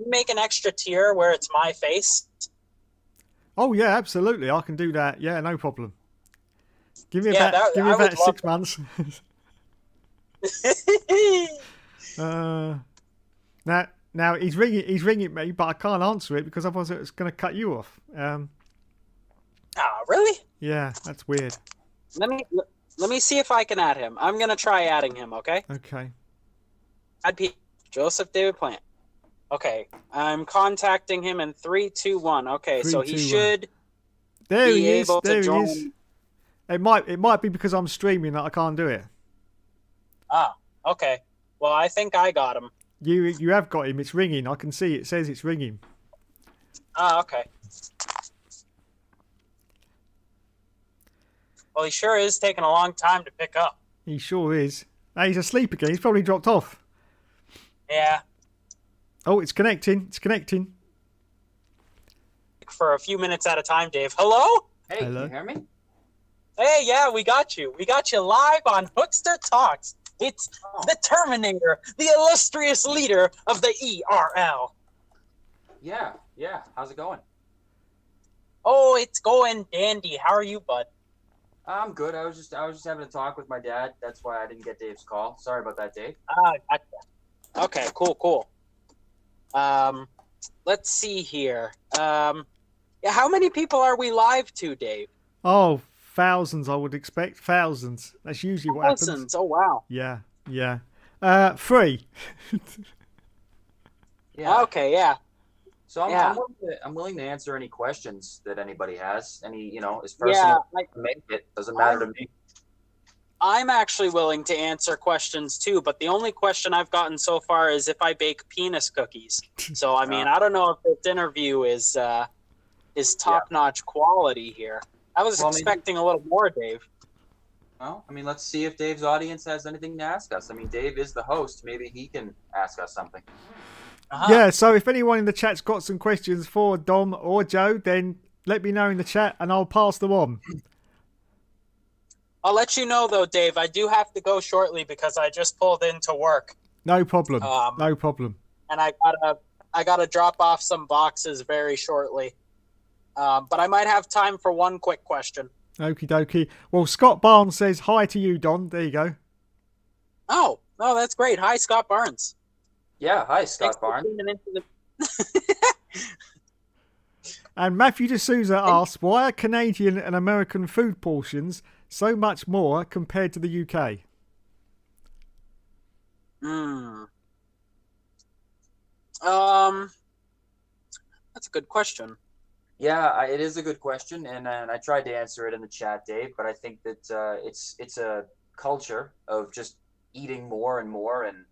make an extra tier where it's my face? Oh yeah, absolutely. I can do that. Yeah, no problem. Give me about 6 months. Now he's ringing me, but I can't answer it because otherwise it's going to cut you off. Oh, really? Yeah, that's weird. Let me see if I can add him. I'm gonna try adding him. Okay. Okay. Add P. Joseph David Plant. Okay, I'm contacting him in 3, 2, 1. Okay, so he should be able to join. He is. It might be because I'm streaming that I can't do it. Ah, okay. Well, I think I got him. You have got him. It's ringing. I can see it says it's ringing. Ah, okay. Well, he sure is taking a long time to pick up. He sure is. Hey, he's asleep again. He's probably dropped off. Yeah. Oh, it's connecting. It's connecting. For a few minutes at a time, Dave. Hello? Hey, Hello? Can you hear me? Hey, yeah, we got you. We got you live on Hookster Talks. It's the Terminator, the illustrious leader of the ERL. Yeah. How's it going? Oh, it's going dandy. How are you, bud? I'm good. I was just having a talk with my dad. That's why I didn't get Dave's call. Sorry about that, Dave. Gotcha. Okay, cool. Let's see here. How many people are we live to, Dave? Oh, thousands, I would expect. Thousands. That's usually what happens. Thousands. Oh, wow. Yeah. 3. Yeah. Okay, yeah. So I'm willing to answer any questions that anybody has. Any, as personal make it doesn't matter to me. I'm actually willing to answer questions too, but the only question I've gotten so far is if I bake penis cookies. So I mean, I don't know if this interview is top-notch quality here. I was expecting a little more, Dave. Well, I mean, let's see if Dave's audience has anything to ask us. I mean, Dave is the host. Maybe he can ask us something. Yeah, so if anyone in the chat's got some questions for Dom or Joe, then let me know in the chat and I'll pass them on. I'll let you know, though, Dave. I do have to go shortly because I just pulled into work. No problem. No problem. And I gotta drop off some boxes very shortly. But I might have time for one quick question. Okie dokie. Well, Scott Barnes says hi to you, Don. There you go. Oh, that's great. Hi, Scott Barnes. Yeah, hi, Scott Barnes. And Matthew D'Souza asks, why are Canadian and American food portions so much more compared to the UK? Hmm. Um, that's a good question. Yeah, it is a good question, and I tried to answer it in the chat, Dave. But I think that it's a culture of just eating more and more, and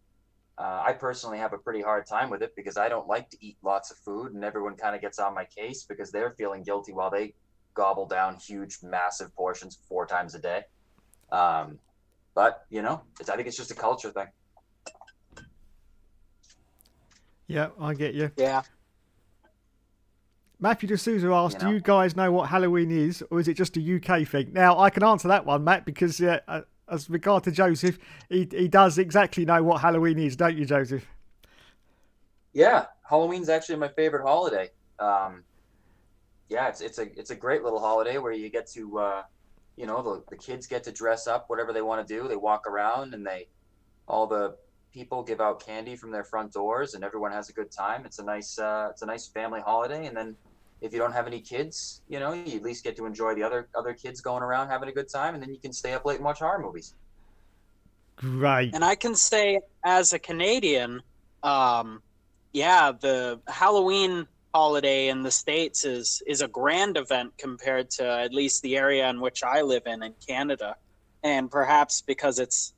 I personally have a pretty hard time with it because I don't like to eat lots of food, and everyone kind of gets on my case because they're feeling guilty while they gobble down huge, massive portions 4 times a day. Um, but I think it's just a culture thing. Yeah, I get you. Yeah. Matthew D'Souza asked, do you guys know what Halloween is, or is it just a UK thing? Now, I can answer that one, Matt, because as regard to Joseph, he does exactly know what Halloween is, don't you, Joseph? Yeah, Halloween's actually my favorite holiday. Yeah, it's a great little holiday where you get to, the kids get to dress up, whatever they want to do. They walk around and all the people give out candy from their front doors, and everyone has a good time. It's a nice family holiday. And then if you don't have any kids, you at least get to enjoy the other kids going around having a good time, and then you can stay up late and watch horror movies. Great. And I can say, as a Canadian, the Halloween holiday in the States is a grand event compared to at least the area in which I live in Canada. And perhaps because it's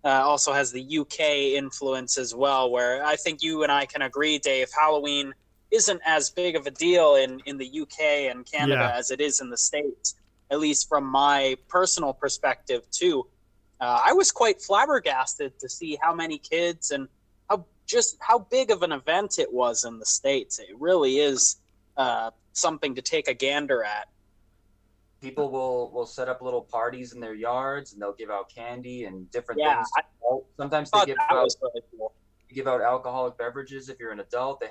also has the UK influence as well, where I think you and I can agree, Dave, Halloween isn't as big of a deal in the UK and Canada as it is in the States, at least from my personal perspective too. I was quite flabbergasted to see how many kids and how big of an event it was in the States. It really is something to take a gander at. People will set up little parties in their yards, and they'll give out candy and different things. Sometimes they give out alcoholic beverages if you're an adult.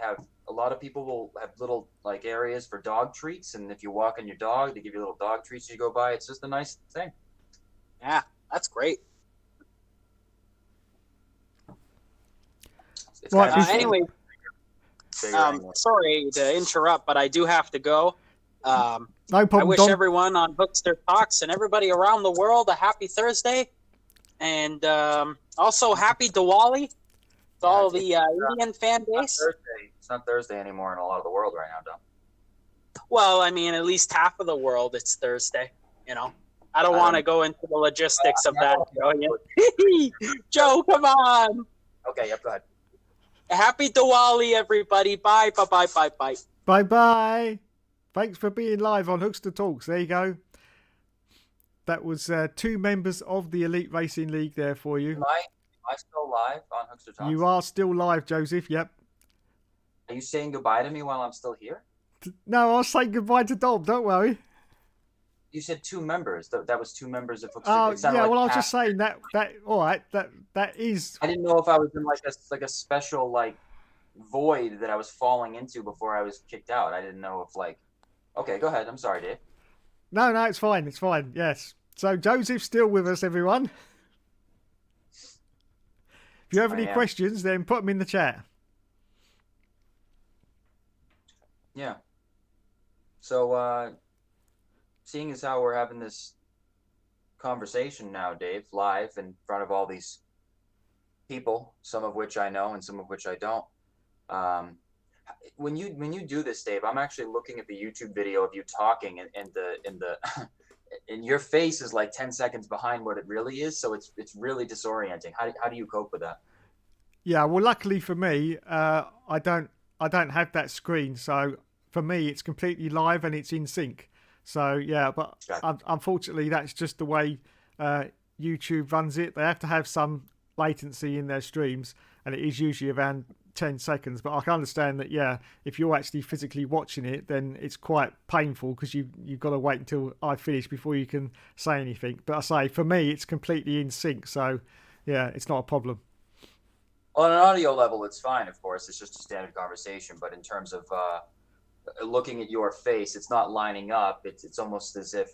A lot of people will have little areas for dog treats, and if you walk on your dog, they give you little dog treats as you go by. It's just a nice thing. Yeah, that's great. Anyway, sorry to interrupt, but I do have to go. No problem, I wish Don. everyone on Hookster Talks and everybody around the world a happy Thursday, and also happy Diwali to all the Indian fan base. It's not Thursday anymore in a lot of the world right now, Don. Well, I mean, at least half of the world it's Thursday. I don't want to go into the logistics of that. Joe, come on. Okay, yep, go ahead. Happy Diwali, everybody. Bye, bye, bye, bye, bye. Bye, bye. Thanks for being live on Hookster Talks. There you go. That was 2 members of the Elite Racing League there for you. Am I still live on Hookster Talks? You are still live, Joseph. Yep. Are you saying goodbye to me while I'm still here? No, I'll say goodbye to Dom. Don't worry. You said 2 members. That was 2 members of Hookster. Oh, yeah. Well, I was just saying that. All right. That is. I didn't know if I was in a special void that I was falling into before I was kicked out. I didn't know if Okay, go ahead. I'm sorry, Dave. No, it's fine. It's fine. Yes. So Joseph's still with us, everyone. If you have any questions, then put them in the chat. Yeah. So, seeing as how we're having this conversation now, Dave, live in front of all these people, some of which I know and some of which I don't. When you do this, Dave, I'm actually looking at the YouTube video of you talking, and your face is 10 seconds behind what it really is, so it's really disorienting. How do you cope with that? Yeah, well, luckily for me, I don't have that screen, so for me it's completely live and it's in sync. So yeah, but unfortunately that's just the way YouTube runs it. They have to have some latency in their streams, and it is usually around 10 seconds. But I can understand that, yeah, if you're actually physically watching it, then it's quite painful because you've got to wait until I finish before you can say anything. But I say, for me, it's completely in sync. So yeah, it's not a problem. On an audio level, it's fine, of course. It's just a standard conversation. But in terms of looking at your face, it's not lining up. It's almost as if,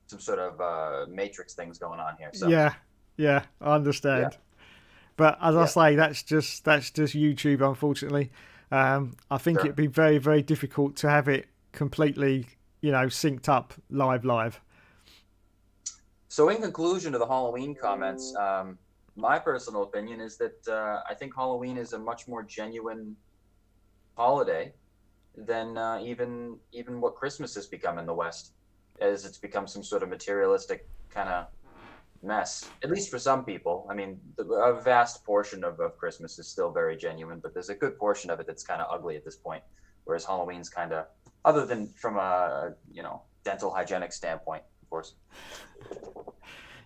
some sort of matrix things going on here. So yeah, I understand. Yeah. But as I say, that's just YouTube, unfortunately. I think it'd be very, very difficult to have it completely, synced up live. So in conclusion to the Halloween comments, my personal opinion is that I think Halloween is a much more genuine holiday than even what Christmas has become in the West, as it's become some sort of materialistic kind of mess. At least for some people. I mean, a vast portion of Christmas is still very genuine, but there's a good portion of it that's kind of ugly at this point. Whereas Halloween's kind of, other than from a dental hygienic standpoint, of course.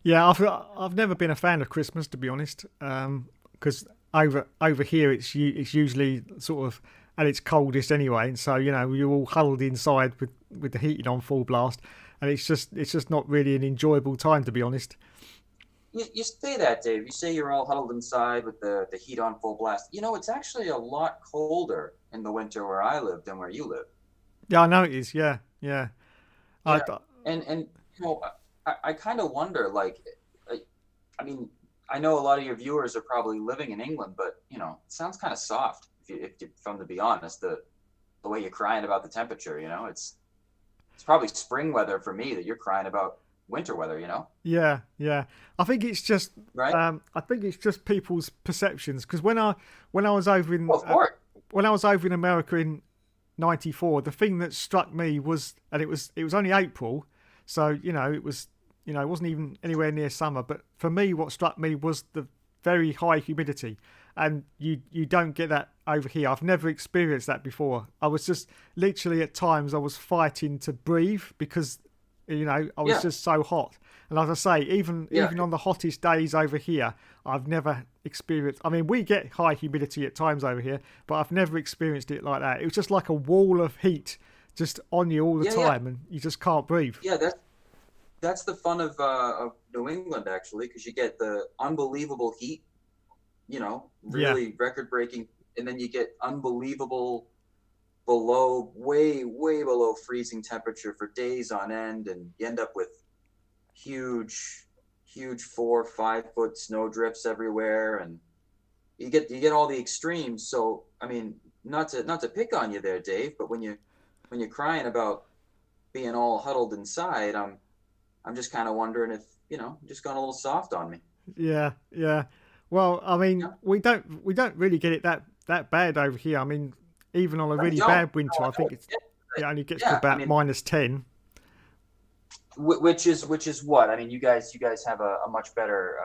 Yeah, I've never been a fan of Christmas, to be honest, because over here it's usually sort of at its coldest anyway, and so you're all huddled inside with the heating on full blast, and it's just not really an enjoyable time, to be honest. You say that, Dave. You say you're all huddled inside with the heat on full blast. It's actually a lot colder in the winter where I live than where you live. Yeah, I know it is. Yeah, yeah. Yeah, and I kind of wonder, like, I mean, I know a lot of your viewers are probably living in England, but it sounds kind of soft from to be honest, the way you're crying about the temperature. It's probably spring weather for me that you're crying about winter weather. Yeah, yeah. I think it's just right. I think it's just people's perceptions, because when I was over in Well, of course. when I was over in America in '94, the thing that struck me was, and it was only April, so it wasn't even anywhere near summer. But for me, what struck me was the very high humidity, and you don't get that over here. I've never experienced that before. I was just literally at times I was fighting to breathe because I was just so hot. And as I say, even on the hottest days over here, I've never experienced. I mean, we get high humidity at times over here, but I've never experienced it like that. It was just like a wall of heat just on you all the time, and you just can't breathe. Yeah, that's the fun of New England, actually, because you get the unbelievable heat, really record-breaking, and then you get unbelievable way below freezing temperature for days on end, and you end up with huge 4 or 5 foot snow drifts everywhere, and you get all the extremes. So I mean, not to pick on you there, Dave, but when you're crying about being all huddled inside, I'm just kind of wondering if just gone a little soft on me. Yeah, yeah. Well, I mean, we don't really get it that bad over here. I mean, even on a really bad winter, I think it only gets to about -10. Which is what I mean. You guys have a much better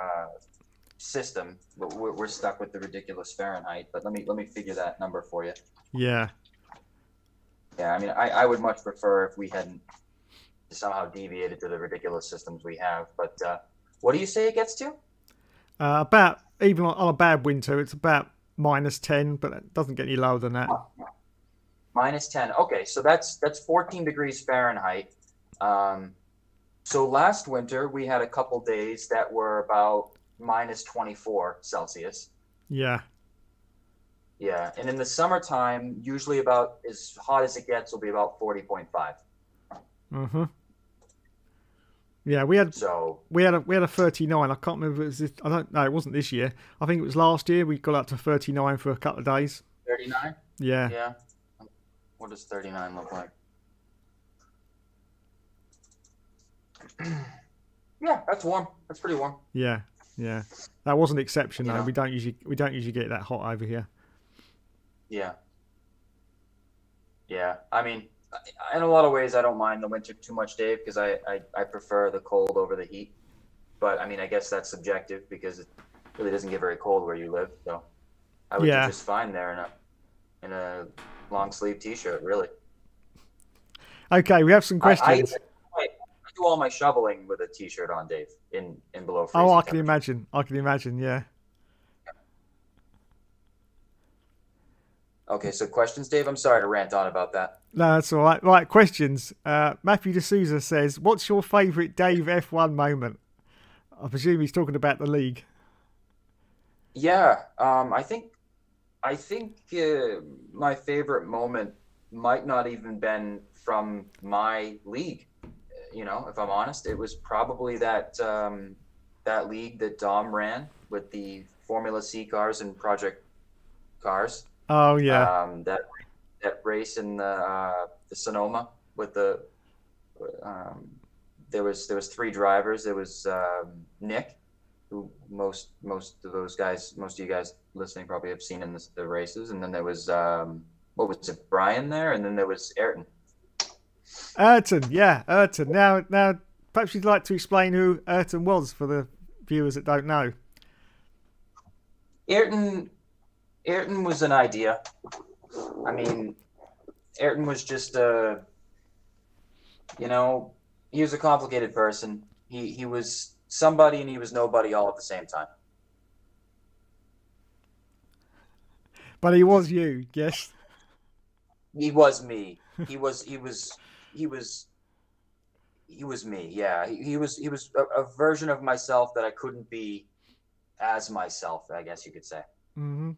system, but we're stuck with the ridiculous Fahrenheit. But let me figure that number for you. Yeah. Yeah, I mean, I would much prefer if we hadn't somehow deviated to the ridiculous systems we have. But what do you say it gets to? About, even on a bad winter, it's about -10, but it doesn't get any lower than that. -10. Okay, so that's 14 degrees Fahrenheit. So last winter we had a couple days that were about -24 Celsius. Yeah. Yeah, and in the summertime, usually about as hot as it gets will be about 40.5. Mm-hmm. Yeah, we had a 39. I can't remember if it was this, I don't know. It wasn't this year. I think it was last year. We got up to 39 for a couple of days. 39. Yeah. Yeah. What does 39 look like? Yeah, that's warm. That's pretty warm. Yeah, yeah. That was an exception though. We don't usually get that hot over here. Yeah. Yeah. I mean, in a lot of ways, I don't mind the winter too much, Dave, because I prefer the cold over the heat. But I mean, I guess that's subjective because it really doesn't get very cold where you live. So I would do just fine there in a long sleeve T-shirt, really. Okay, we have some questions. I do all my shoveling with a T-shirt on, Dave, in below freezing. Oh, I can imagine. I can imagine. Yeah. Okay, so questions, Dave? I'm sorry to rant on about that. No, that's all right. Right, questions. Matthew D'Souza says, what's your favourite Dave F1 moment? I presume he's talking about the league. Yeah, I think my favourite moment might not even been from my league. If I'm honest, it was probably that league that Dom ran with the Formula C cars and Project cars. Oh yeah. That race in the Sonoma with the there was 3 drivers. There was Nick, who most of those guys, most of you guys listening probably have seen in the races. And then there was what was it, Brian there, and then there was Ayrton. Ayrton, yeah, Ayrton. Now, perhaps you'd like to explain who Ayrton was for the viewers that don't know. Ayrton was an idea. I mean, Ayrton was just a, he was a complicated person. He was somebody and he was nobody all at the same time. But he was you, yes. He was me. He was me. Yeah, he was a version of myself that I couldn't be as myself, I guess you could say. Mm-hmm.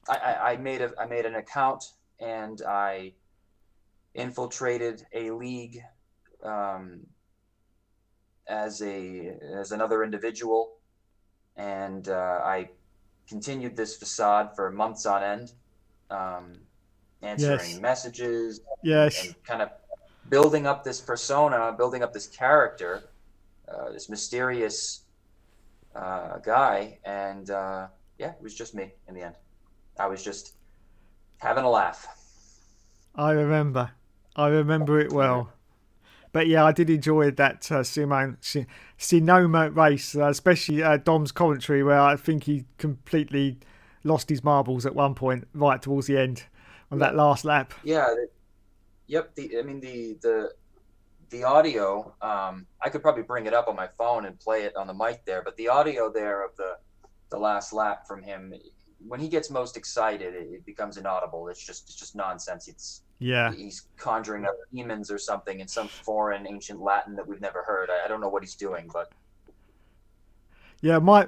I made an account and I infiltrated a league as another individual, and I continued this facade for months on end, answering messages, and kind of building up this persona, building up this character, this mysterious guy, and yeah, it was just me in the end. I was just having a laugh. I remember it well. But yeah, I did enjoy that Sonoma race, especially Dom's commentary, where I think he completely lost his marbles at one point, right towards the end, on that last lap. Yeah, yep. The audio. I could probably bring it up on my phone and play it on the mic there, but the audio there of the last lap from him, when he gets most excited, it becomes inaudible. It's just nonsense. He's conjuring up demons or something in some foreign ancient Latin that we've never heard. I don't know what he's doing, but yeah, my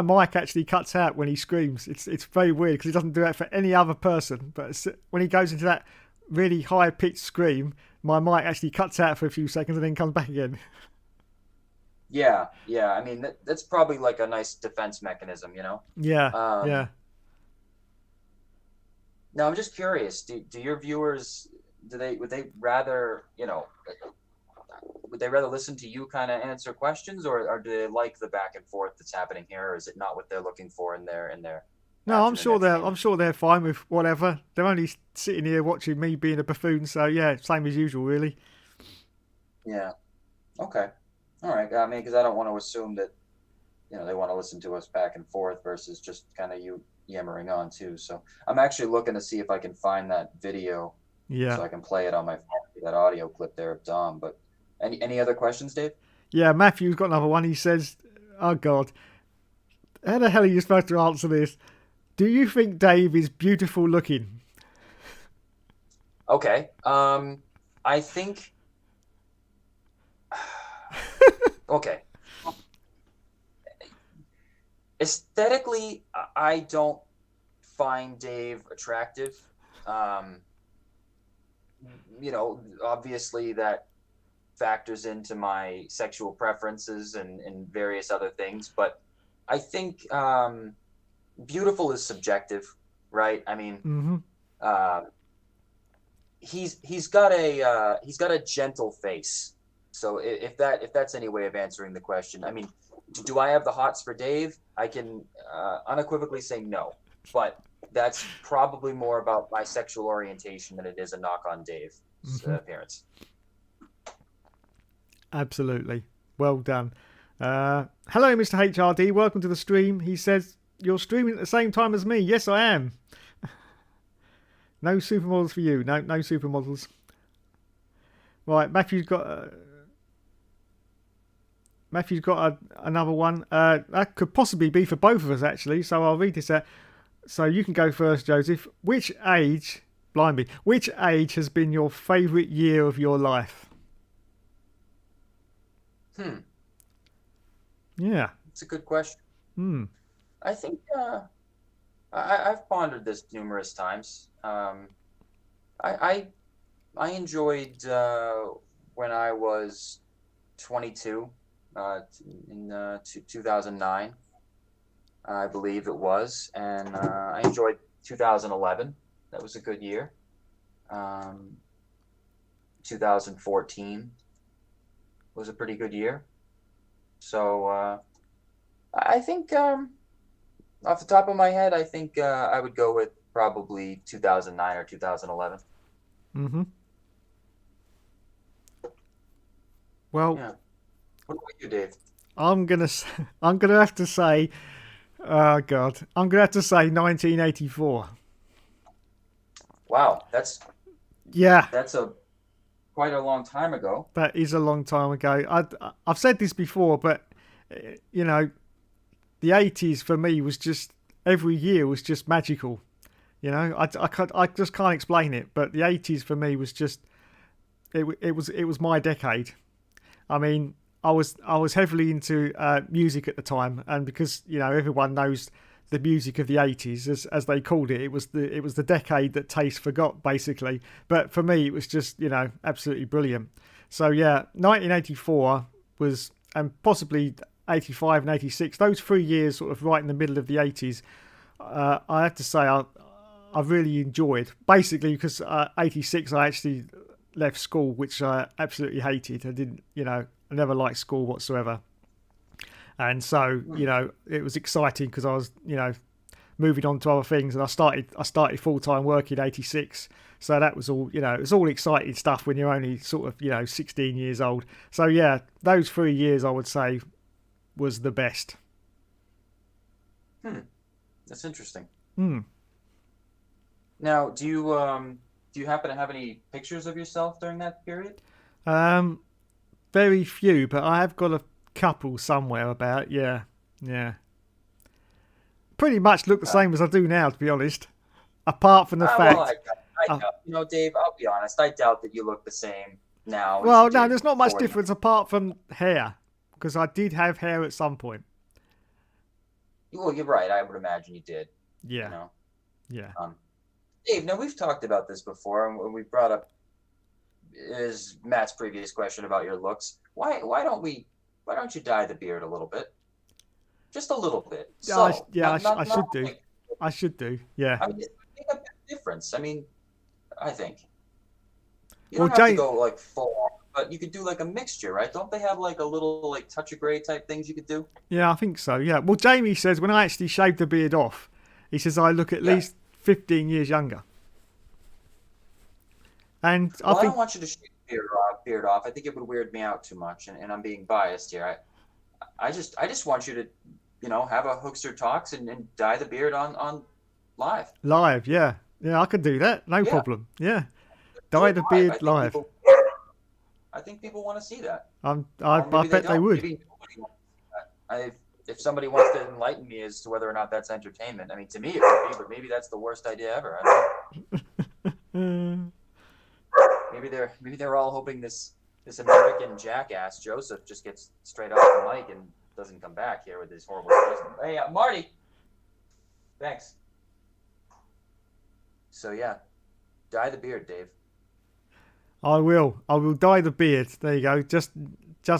mic actually cuts out when he screams. It's very weird because he doesn't do that for any other person. But when he goes into that really high pitched scream, my mic actually cuts out for a few seconds and then comes back again. Yeah. I mean, that's probably like a nice defense mechanism, Yeah. Now I'm just curious. Do your viewers would they rather listen to you kind of answer questions, or do they like the back and forth that's happening here, or is it not what they're looking for in their No, I'm sure they're fine with whatever. They're only sitting here watching me being a buffoon, so yeah, same as usual, really. Yeah. Okay. All right. I mean, because I don't want to assume that they want to listen to us back and forth versus just kind of you yammering on too. So I'm actually looking to see if I can find that video, so I can play it on my phone, that audio clip there of Dom. But any other questions, Dave? Yeah, Matthew's got another one. He says, "Oh God, how the hell are you supposed to answer this? Do you think Dave is beautiful looking?" Okay. I think. Okay. Aesthetically, I don't find Dave attractive. Obviously that factors into my sexual preferences and various other things, but I think beautiful is subjective, right? I mean, he's got a gentle face. So if that's any way of answering the question, I mean, do I have the hots for Dave? I can unequivocally say no, but that's probably more about my sexual orientation than it is a knock on Dave's appearance. Absolutely. Well done. Hello, Mr. HRD. Welcome to the stream. He says, "You're streaming at the same time as me." Yes, I am. No supermodels for you. No supermodels. Right, Matthew's got another one. That could possibly be for both of us, actually. So I'll read this out. So you can go first, Joseph. Which age has been your favourite year of your life? Yeah. It's a good question. I think I've pondered this numerous times. I enjoyed when I was 22 in 2009, I believe it was, and I enjoyed 2011. That was a good year. 2014 was a pretty good year. So I think off the top of my head, I think I would go with probably 2009 or 2011. Mm-hmm. Well, Yeah. What about you, Dave? I'm gonna I'm gonna have to say, oh God, I'm gonna have to say 1984. Wow, Yeah, that's a quite a long time ago. that is a long time ago. I've said this before, but you know, the 80s for me was just every year was just magical. You know, I just can't explain it, but the 80s for me was just it was my decade. I mean, I was heavily into music at the time, and because everyone knows the music of the 80s as they called it, it was the decade that taste forgot basically. But for me, it was just absolutely brilliant. So yeah, 1984 was, and possibly 85 and 86. Those 3 years, sort of right in the middle of the 80s. I have to say I really enjoyed, basically because 86 I actually left school, which I absolutely hated. I didn't, I never liked school whatsoever. And so, it was exciting because I was, moving on to other things, and I started full-time work in 86. So that was all, it was all exciting stuff when you're only sort of, 16 years old. So yeah, those 3 years I would say was the best. That's interesting. Hmm. Now, do you happen to have any pictures of yourself during that period? Um, Very few, but I have got a couple somewhere about. Yeah, yeah. Pretty much look the Okay. same as I do now, to be honest. Apart from the Well, fact, I uh, doubt. Dave, I'll be honest. I doubt that you look the same now as you well, no, did there's not much 40. difference apart from hair, because I did have hair at some point. Well, you're right. I would imagine you did. You Yeah, know, yeah. um, Dave. Now we've talked about this before, and we brought up is Matt's previous question about your looks. Why don't you dye the beard a little bit? Just a little bit. So Yeah, I not should do. like I should do. Yeah. I mean, it make a big difference. I mean, I think you Well, don't have to Jane, go like full on, but you could do like a mixture, right? Don't they have like a little like touch of gray type things you could do? yeah, I think so. Yeah. Well, Jamie says when I actually shaved the beard off, he says I look at Yeah. least 15 years younger, and I Well, I think don't want you to shave the beard off. I think it would weird me out too much, and I'm being biased here. I just want you to, have a Hookster talks and dye the beard on live. live. Yeah, yeah, I could do that. No Yeah, problem. Yeah, do dye it the live. beard live. I think people want to see that, I or maybe they bet they don't. would. Maybe nobody wants to see that. If somebody wants to enlighten me as to whether or not that's entertainment, I mean, to me it would be, but maybe that's the worst idea ever. I don't Uh, know. Maybe they're all hoping this American jackass Joseph just gets straight off the mic and doesn't come back here with his horrible voice. Hey, Marty. Thanks. So yeah, dye the beard, Dave. I will. I will dye the beard. There you go. Just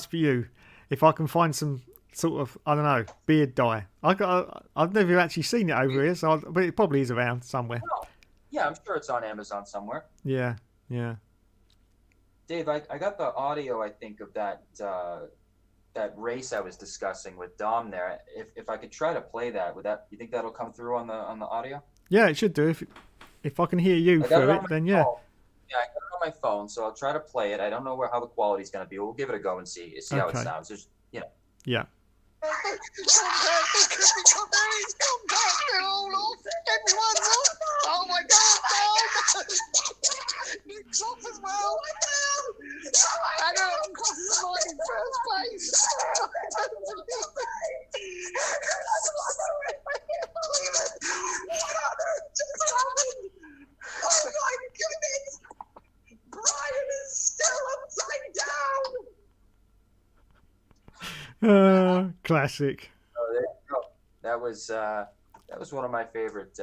for you. If I can find some sort of, I don't know, beard dye. I've never actually seen it over here, so but it probably is around somewhere. Well, yeah, I'm sure it's on Amazon somewhere. Yeah, yeah. Dave, I got the audio, I think, of that race I was discussing with Dom there. If I could try to play that, you think that'll come through on the audio? Yeah, it should do. If I can hear you I got it through on it, my then yeah. phone. Yeah, I got it on my phone, so I'll try to play it. I don't know how the quality's going to be. We'll give it a go and see how it Okay. sounds. There's, Yeah. Oh my God! Nick's off as well. I know I'm classified in first place. Oh my goodness! Brian is still upside down. Classic. oh, there you go. That was one of my favorite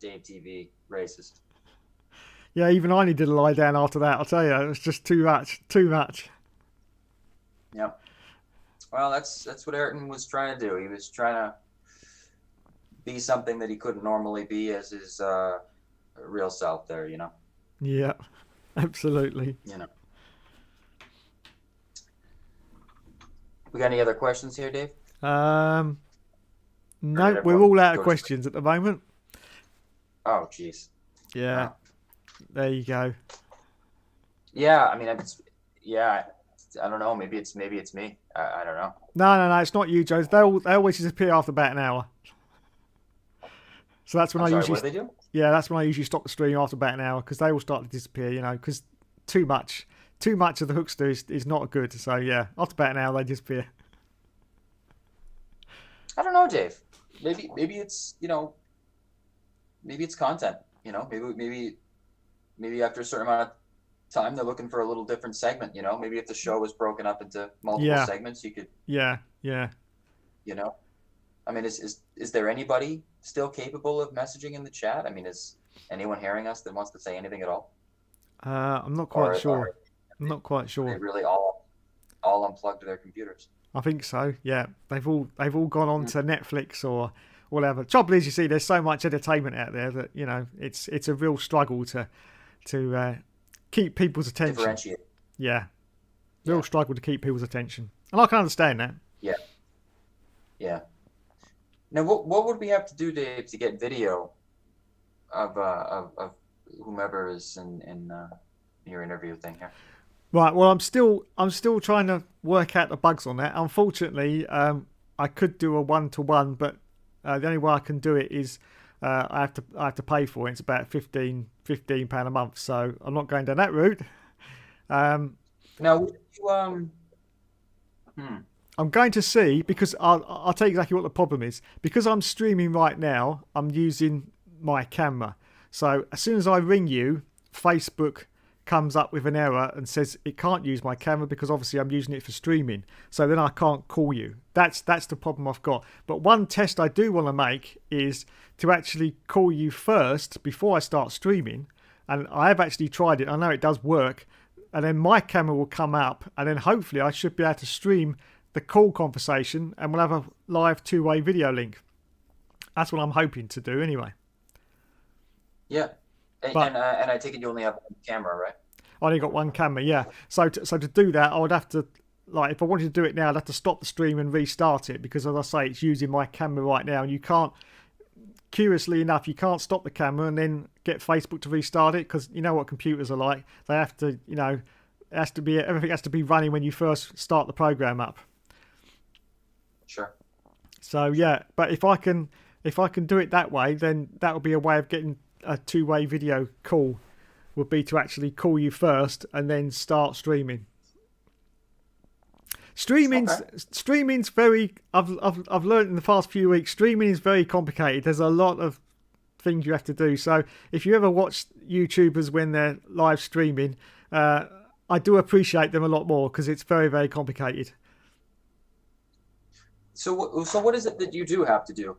Dave TV races. Yeah, even I needed to lie down after that. I'll tell you, it was just too much. Too much. Yep. Well, that's what Ayrton was trying to do. He was trying to be something that he couldn't normally be as his real self there, Yeah, absolutely. We got any other questions here, Dave? No, did we're everyone all out go of to questions at the moment. Oh, jeez. Yeah, Wow. there you go. Yeah, I mean, yeah, I don't know. Maybe it's me. I don't know. No, it's not you, Joe. They always disappear after about an hour. So that's when I'm I sorry. usually, What do they do? yeah, that's when I usually stop the stream after about an hour because they all start to disappear. Because too much of the Hookster is not good. So yeah, after about an hour they disappear. I don't know, Dave. Maybe it's maybe it's content. Maybe after a certain amount of time they're looking for a little different segment. Maybe if the show was broken up into multiple Yeah, segments, you could yeah. you know. I mean, is there anybody still capable of messaging in the chat? I mean, is anyone hearing us that wants to say anything at all? I'm not quite sure. Are I'm not quite they sure. really all unplugged their computers? I think so. Yeah, they've all gone on to Netflix or whatever. Trouble is, you see, there's so much entertainment out there that it's a real struggle to keep people's attention. Differentiate. Yeah, real struggle to keep people's attention, and I can understand that. Yeah. Now, what would we have to do, Dave, to get video of whomever is in your interview thing here? Right. Well, I'm still trying to work out the bugs on that. Unfortunately, I could do a 1-to-1, but the only way I can do it is I have to pay for it. It's about £15 a month, so I'm not going down that route. Now, you I'm going to see, because I'll tell you exactly what the problem is. Because I'm streaming right now, I'm using my camera. So as soon as I ring you, Facebook comes up with an error and says it can't use my camera because obviously I'm using it for streaming. So then I can't call you. That's the problem I've got. But one test I do want to make is to actually call you first before I start streaming. And I have actually tried it. I know it does work. And then my camera will come up, and then hopefully I should be able to stream the call conversation, and we'll have a live two-way video link. That's what I'm hoping to do anyway. yeah, and I take it you only have one camera, right? I only got one camera, yeah. So to do that, I would have to, like, if I wanted to do it now, I'd have to stop the stream and restart it, because as I say, it's using my camera right now, and you can't, curiously enough, you can't stop the camera and then get Facebook to restart it, because you know what computers are like. They have to, everything has to be running when you first start the program up. Sure. So yeah, but if I can do it that way, then that would be a way of getting a two-way video call. Would be to actually call you first and then start streaming. Streaming's very. I've learned in the past few weeks. Streaming is very complicated. There's a lot of things you have to do. So if you ever watch YouTubers when they're live streaming, I do appreciate them a lot more because it's very, very complicated. So what is it that you do have to do?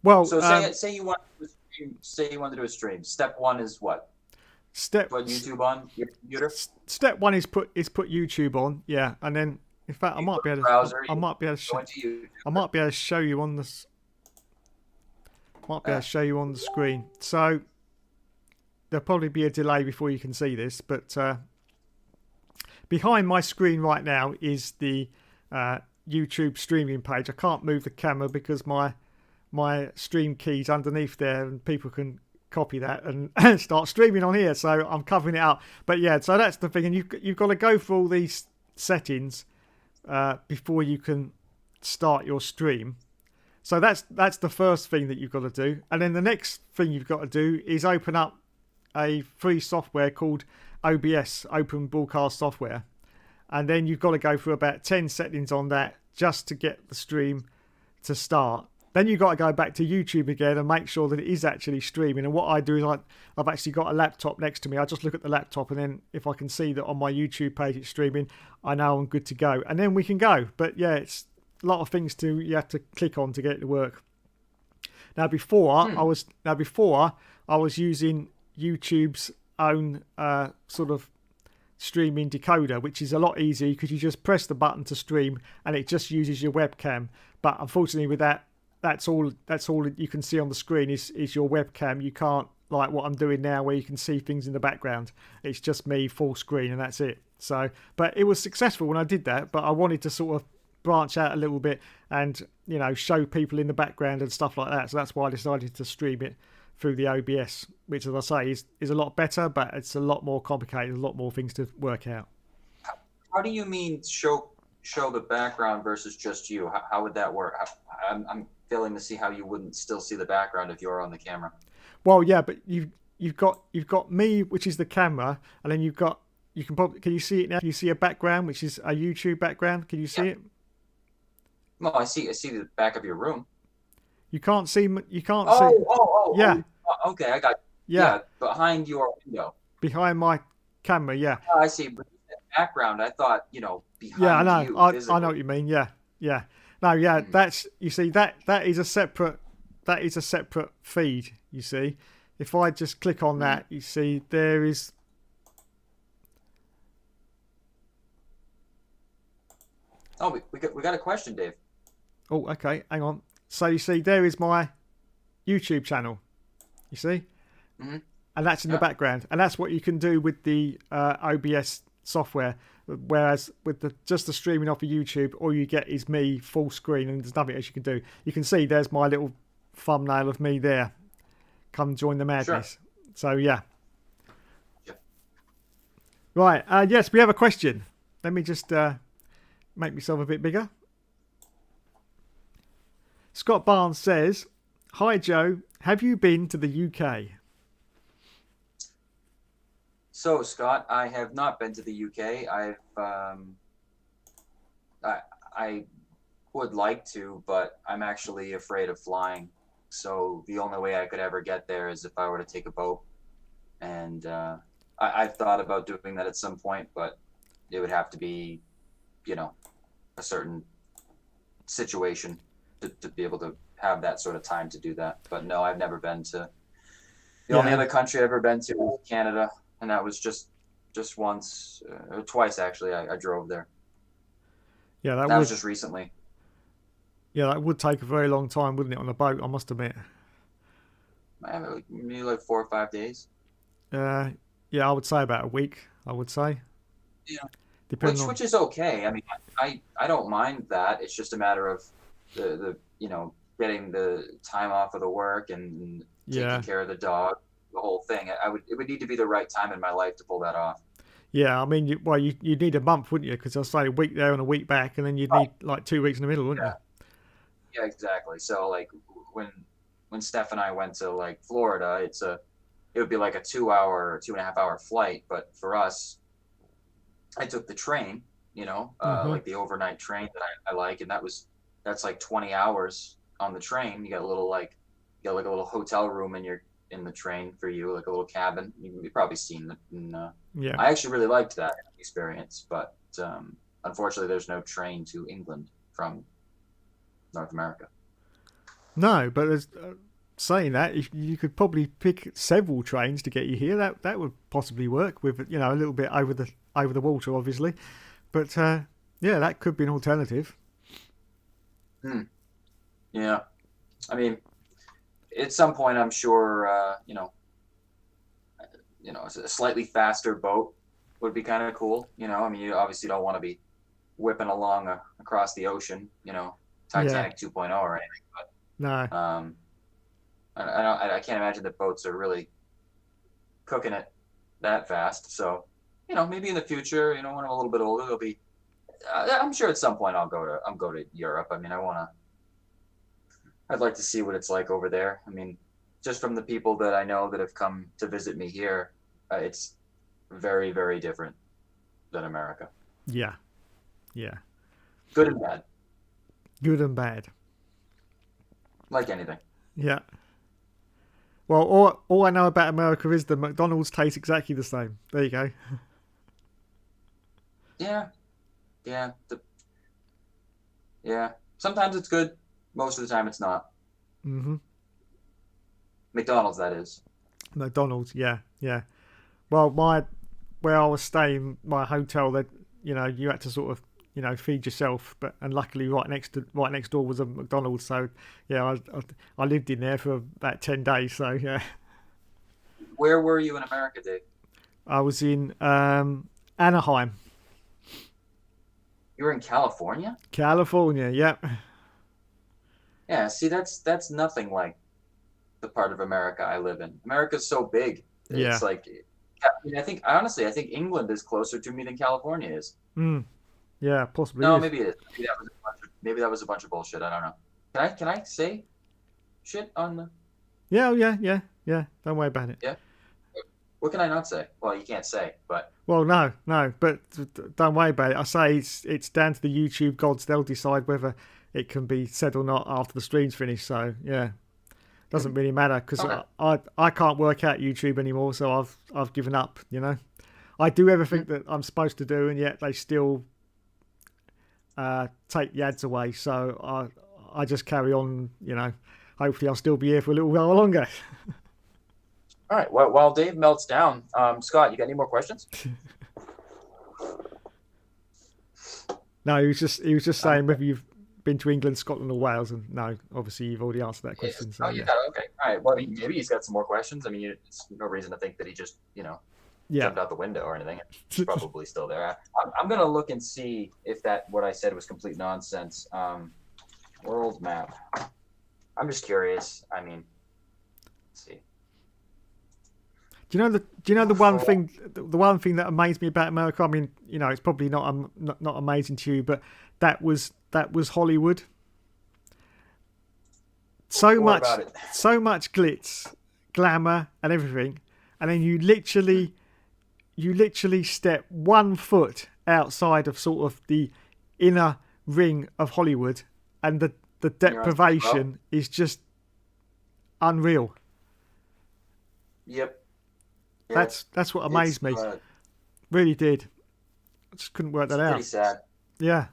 Well, so say you want to stream, say you want to do a stream. Step one is what? Put YouTube on your computer. Step one is put YouTube on, yeah, and then in fact I might be able to show you on the screen. So there'll probably be a delay before you can see this, but behind my screen right now is the YouTube streaming page. I can't move the camera because my stream key's underneath there, and people can copy that and start streaming on here. So I'm covering it up. But yeah, so that's the thing, and you've got to go through all these settings before you can start your stream. So that's the first thing that you've got to do, and then the next thing you've got to do is open up a free software called OBS, Open Broadcast Software. And then you've got to go through about 10 settings on that just to get the stream to start. Then you've got to go back to YouTube again and make sure that it is actually streaming. And what I do is I've actually got a laptop next to me. I just look at the laptop, and then if I can see that on my YouTube page it's streaming, I know I'm good to go. And then we can go. But yeah, it's a lot of things you have to click on to get it to work. Now before I was using YouTube's own sort of streaming decoder, which is a lot easier because you just press the button to stream and it just uses your webcam. But unfortunately with that's all you can see on the screen is your webcam. You can't, like what I'm doing now where you can see things in the background. It's just me full screen and that's it. So but it was successful when I did that, but I wanted to sort of branch out a little bit and, you know, show people in the background and stuff like that. So that's why I decided to stream it through the OBS, which, as I say, is a lot better, but it's a lot more complicated, a lot more things to work out. How do you mean show the background versus just you? How would that work? I'm failing to see how you wouldn't still see the background if you're on the camera. Well, yeah, but you've got me, which is the camera, and then can you see it now? Can you see a background, which is a YouTube background? Can you see it? Well, I see the back of your room. You can't see. You can't Oh, see. oh, Yeah. oh, okay, I got. Yeah. Behind your window. Behind my camera. Yeah. Oh, I see. But background, I thought, behind. Yeah, I know. You, I physically. know what you mean. Yeah. Yeah. No. Yeah. That's, you see, that is a separate feed. You see, if I just click on that, you see there is. Oh, we got a question, Dave. Oh, okay. Hang on. So you see, there is my YouTube channel. You see, and that's in the background, and that's what you can do with the OBS software. Whereas with just the streaming off of YouTube, all you get is me full screen, and there's nothing else you can do. You can see there's my little thumbnail of me there. Come join the madness. Sure. So yeah. Yep. Right. Yes, we have a question. Let me just make myself a bit bigger. Scott Barnes says, "Hi Joe, have you been to the UK?" So, Scott, I have not been to the UK. I would like to, but I'm actually afraid of flying. So the only way I could ever get there is if I were to take a boat. And I've thought about doing that at some point, but it would have to be, a certain situation to be able to have that sort of time to do that. But no, I've never been to. The only other country I've ever been to was Canada, and that was just once or twice actually. I drove there. Yeah, that was just recently. Yeah, that would take a very long time, wouldn't it, on a boat? I must admit. Maybe like 4 or 5 days. Yeah, I would say about a week. I would say. Yeah. Which is okay. I mean, I don't mind that. It's just a matter of the getting the time off of the work and taking care of the dog, the whole thing. It would need to be the right time in my life to pull that off. Yeah, I mean, you'd need a month, wouldn't you? Because I'll say a week there and a week back, and then you'd need like 2 weeks in the middle, wouldn't you? Yeah, exactly. So like when Steph and I went to like Florida, it would be like a 2.5 hour flight. But for us, I took the train, like the overnight train that I like, and that's like 20 hours on the train. You got a little hotel room in the train for you, like a little cabin. You've probably seen it. And, I actually really liked that experience, but unfortunately, there's no train to England from North America. No, but there's, saying that, if you could probably pick several trains to get you here. That would possibly work with a little bit over the water, obviously. But yeah, that could be an alternative. Yeah, I mean, at some point, I'm sure a slightly faster boat would be kind of cool. I mean, you obviously don't want to be whipping along across the ocean, Titanic 2.0 or anything. But no, I can't imagine that boats are really cooking it that fast. So, maybe in the future, when I'm a little bit older, there'll be. I'm sure at some point I'll go to Europe. I mean, I'd like to see what it's like over there. I mean, just from the people that I know that have come to visit me here, it's very, very different than America. Yeah. Good and bad. Good and bad. Like anything. Yeah. Well, all I know about America is the McDonald's tastes exactly the same. There you go. Yeah. Sometimes it's good. Most of the time, it's not. Mm-hmm. McDonald's, that is. McDonald's, yeah. Well, where I was staying, my hotel, that you had to sort of feed yourself, and luckily right next door was a McDonald's, so yeah, I lived in there for about 10 days. So yeah. Where were you in America, Dave? I was in Anaheim. You're in California? California, yeah. Yeah. See, that's nothing like the part of America I live in. America's so big. It's Yeah. like, I mean, I think England is closer to me than California is. Mm, yeah, possibly No, is. maybe it is. Maybe that was a bunch of bullshit. I don't know. Can I say shit on the? Yeah, oh, yeah, yeah, yeah. Don't worry about it. Yeah. What can I not say? Well, you can't say, but Well, no, but don't worry about it. I say it's down to the YouTube gods. They'll decide whether it can be said or not after the stream's finished. So yeah, doesn't really matter because Okay. I can't work out YouTube anymore. So I've given up. You know, I do everything that I'm supposed to do, and yet they still take the ads away. So I just carry on. You know, hopefully I'll still be here for a little while longer. All right. Well, while Dave melts down, Scott, you got any more questions? No, he was just saying whether you've been to England, Scotland, or Wales, and no, obviously you've already answered that question. So Oh, you yeah, got it. Okay. All right. Well, maybe he's got some more questions. I mean, it's no reason to think that he just, yeah, jumped out the window or anything. He's probably still there. I'm gonna look and see if what I said was complete nonsense. World map. I'm just curious. I mean, let's see. Do you know the one thing? The one thing that amazed me about America. I mean, you know, it's probably not amazing to you, but that was Hollywood. So What much, about it? so much glitz, glamour, and everything, and then you literally step 1 foot outside of sort of the inner ring of Hollywood, and the deprivation is just unreal. Yep. That's what amazed me. Really did. I just couldn't work that out. Pretty sad. Yeah.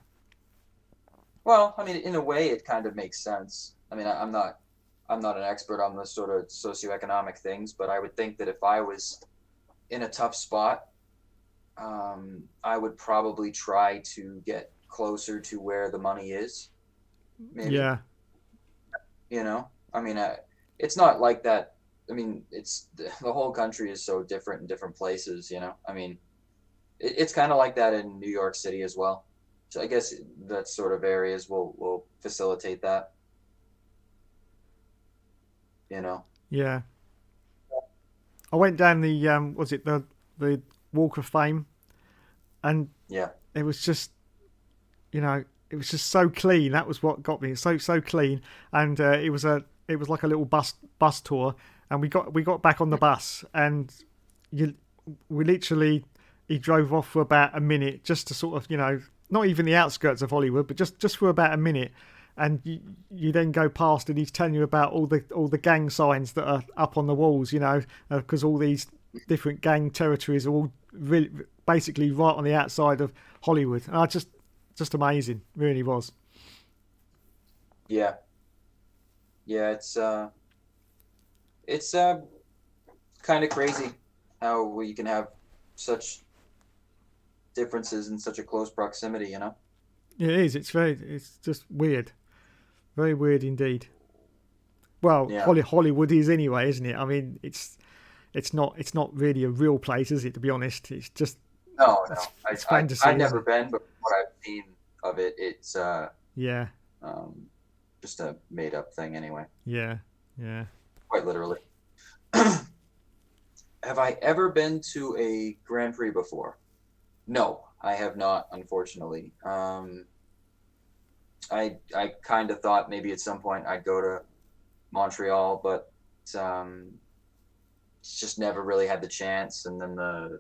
Well, I mean, in a way, it kind of makes sense. I mean, I'm not an expert on the sort of socioeconomic things, but I would think that if I was in a tough spot, I would probably try to get closer to where the money is. Maybe. Yeah. I mean, it's not like that. I mean, it's the whole country is so different in different places. I mean, it's kind of like that in New York City as well. So I guess that sort of areas will facilitate that. Yeah. I went down the was it the Walk of Fame, and Yeah. it was just, it was just so clean. That was what got me. So clean, and it was like a little bus tour, and we got back on the bus, and he drove off for about a minute just to sort of, not even the outskirts of Hollywood, but just for about a minute. And you then go past, and he's telling you about all the gang signs that are up on the walls, because all these different gang territories are all really, basically right on the outside of Hollywood. And just amazing, really was. Yeah. Yeah, it's kind of crazy how you can have such differences in such a close proximity, It is. It's just weird. Very weird indeed. Well, Yeah. Hollywood is anyway, isn't it? I mean, it's not really a real place, is it? To be honest, it's just No. it's fantasy. I've never been, but what I've seen of it, it's Yeah. just a made up thing anyway. Yeah. Quite literally. Have I ever been to a Grand Prix before? No, I have not, unfortunately. I kind of thought maybe at some point I'd go to Montreal, but just never really had the chance. And then what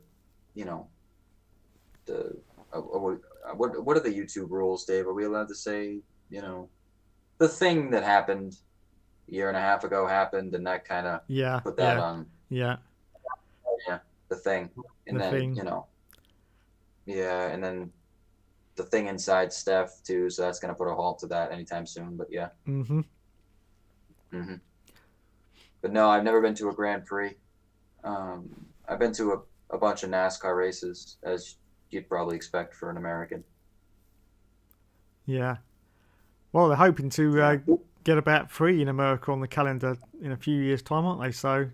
are the YouTube rules, Dave? Are we allowed to say, the thing that happened a year and a half ago happened, and that kind of put that on the thing, and The then Thing. and then the thing inside Steph too, so that's gonna put a halt to that anytime soon. But yeah. Mhm. But no, I've never been to a Grand Prix. I've been to a bunch of NASCAR races, as you'd probably expect for an American. Yeah. Well, they're hoping to get about 3 in America on the calendar in a few years' time, aren't they? So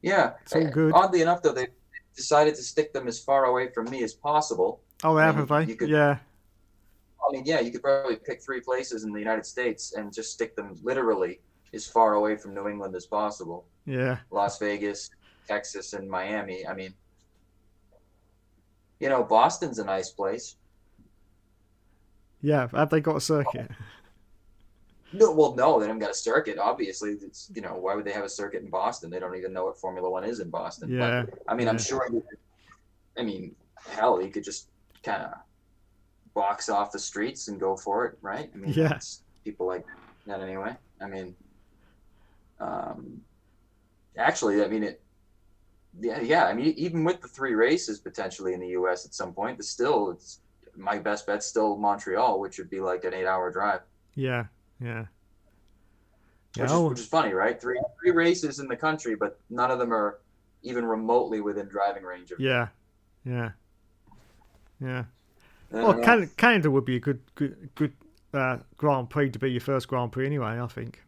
Yeah, It's all good. Oddly enough, though, they decided to stick them as far away from me as possible. Oh, they I have, mean, have they? you could. Yeah. I mean, yeah, you could probably pick 3 places in the United States and just stick them literally as far away from New England as possible. Yeah. Las Vegas, Texas, and Miami. I mean, Boston's a nice place. Yeah. Have they got a circuit? No, well, no, they haven't got a circuit. Obviously, it's why would they have a circuit in Boston? They don't even know what Formula One is in Boston. Yeah. But I mean, I'm Yeah. sure. I mean, hell, you could just kind of box off the streets and go for it, right? I mean, Yeah. that's people like that anyway. I mean, actually, I mean it. Yeah. I mean, even with the 3 races potentially in the U.S. at some point, it's my best bet's still Montreal, which would be like an 8-hour drive. Yeah. Yeah. Yeah. Which is Oh, which is funny, right? Three races in the country, but none of them are even remotely within driving range of. yeah. Yeah. Yeah. I don't Well, know. Canada would be a good Grand Prix to be your first Grand Prix anyway, I think.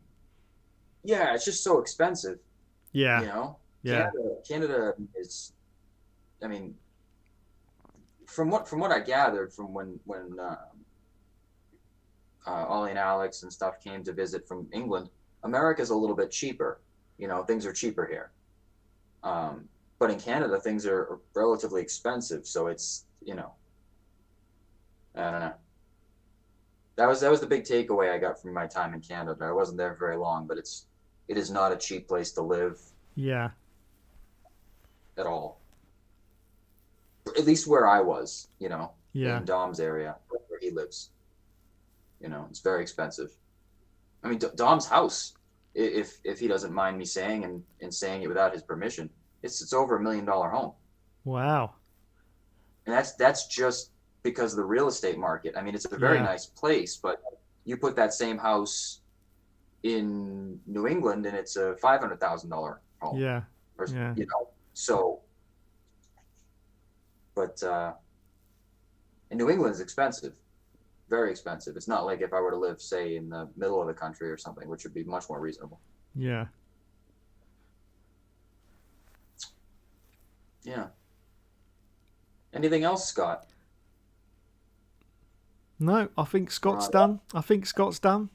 Yeah, it's just so expensive. Yeah. You know, Yeah. Canada is. I mean, from what I gathered from when Ollie and Alex and stuff came to visit from England, America's a little bit cheaper. Things are cheaper here. But in Canada, things are relatively expensive. So it's, I don't know. That was the big takeaway I got from my time in Canada. I wasn't there very long, but it is not a cheap place to live Yeah. at all. At least where I was, Yeah. in Dom's area where he lives. It's very expensive. I mean, Dom's house, if he doesn't mind me saying and saying it without his permission, it's over $1 million home, Wow. and that's just because of the real estate market. I mean, it's a very Yeah. nice place, but you put that same house in New England, and it's a $500,000 home. Yeah. Or, Yeah. So, but and New England is expensive, very expensive. It's not like if I were to live, say, in the middle of the country or something, which would be much more reasonable. Yeah. Yeah. Anything else, Scott? No, I think Scott's Right. done. I think Scott's done.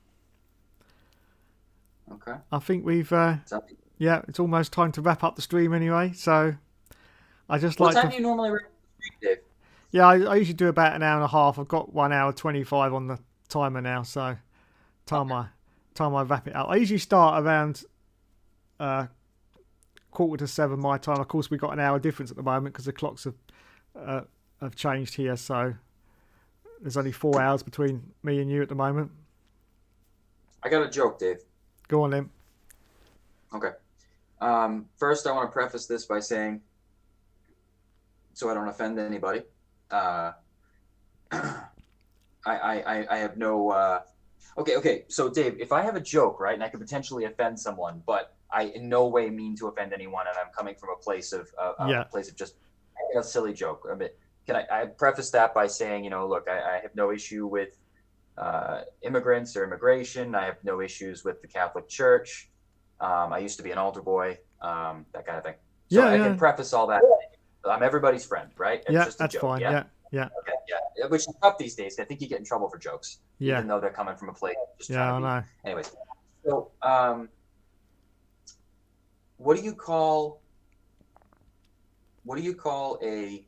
Okay. I think we've Something. yeah, it's almost time to wrap up the stream anyway. So I just What like time to do you normally record the stream, Dave? yeah, I usually do about an hour and a half. I've got 1 hour 25 on the timer now, so time I wrap it up. I usually start around 6:45 my time. Of course, we've got an hour difference at the moment because the clocks have changed here. So there's only 4 hours between me and you at the moment. I got a joke, Dave. Go on then. Okay. First, I want to preface this by saying, so I don't offend anybody, I have no. Okay. So, Dave, if I have a joke, right, and I could potentially offend someone, but I in no way mean to offend anyone, and I'm coming from a place of Yeah. just a silly joke. I mean, I preface that by saying, look, I have no issue with immigrants or immigration. I have no issues with the Catholic Church. I used to be an altar boy, that kind of thing. So Yeah, I yeah. can preface all that. I'm everybody's friend, right? It's Yeah, just a that's joke, fine. Yeah. Yeah. Okay. Yeah. Which is tough these days. I think you get in trouble for jokes, Yeah. even though they're coming from a place just Yeah, I trying to know. be. Anyways, so what do you call a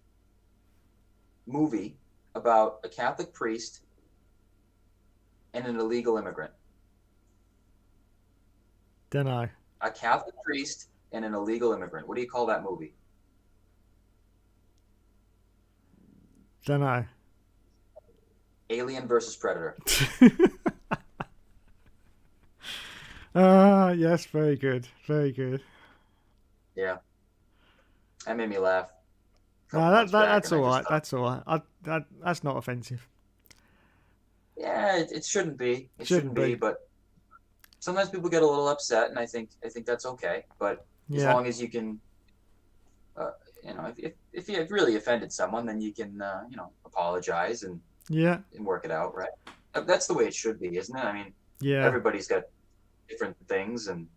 movie about a Catholic priest and an illegal immigrant? Don't know. A Catholic priest and an illegal immigrant. What do you call that movie? Don't know. Alien versus Predator. Yes, very good. Very good. Yeah. That made me laugh. No, that's all right. Thought, That's all right. That's not offensive. yeah, it shouldn't be. It Shouldn't shouldn't be, be. but sometimes people get a little upset, and I think that's okay. But as Yeah. long as you can, if you have really offended someone, then you can, apologize and Yeah. work it out, right? That's the way it should be, isn't it? I mean, Yeah. everybody's got different things, and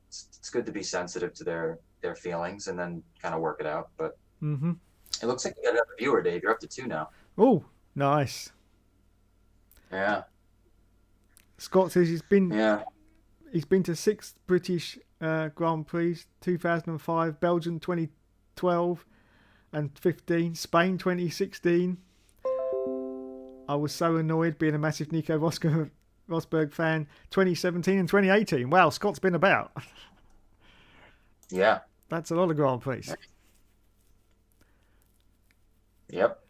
it's good to be sensitive to their feelings and then kind of work it out. But Mm-hmm. It looks like you got another viewer, Dave. You're up to 2 now. Oh, nice. Yeah. Scott says Yeah. he's been to 6 British Grand Prix: 2005, Belgium 2012 and 15, Spain 2016. I was so annoyed being a massive Nico Rosberg fan. 2017 and 2018. Wow, Scott's been about. Yeah. That's a lot of Grand Prix. Yep.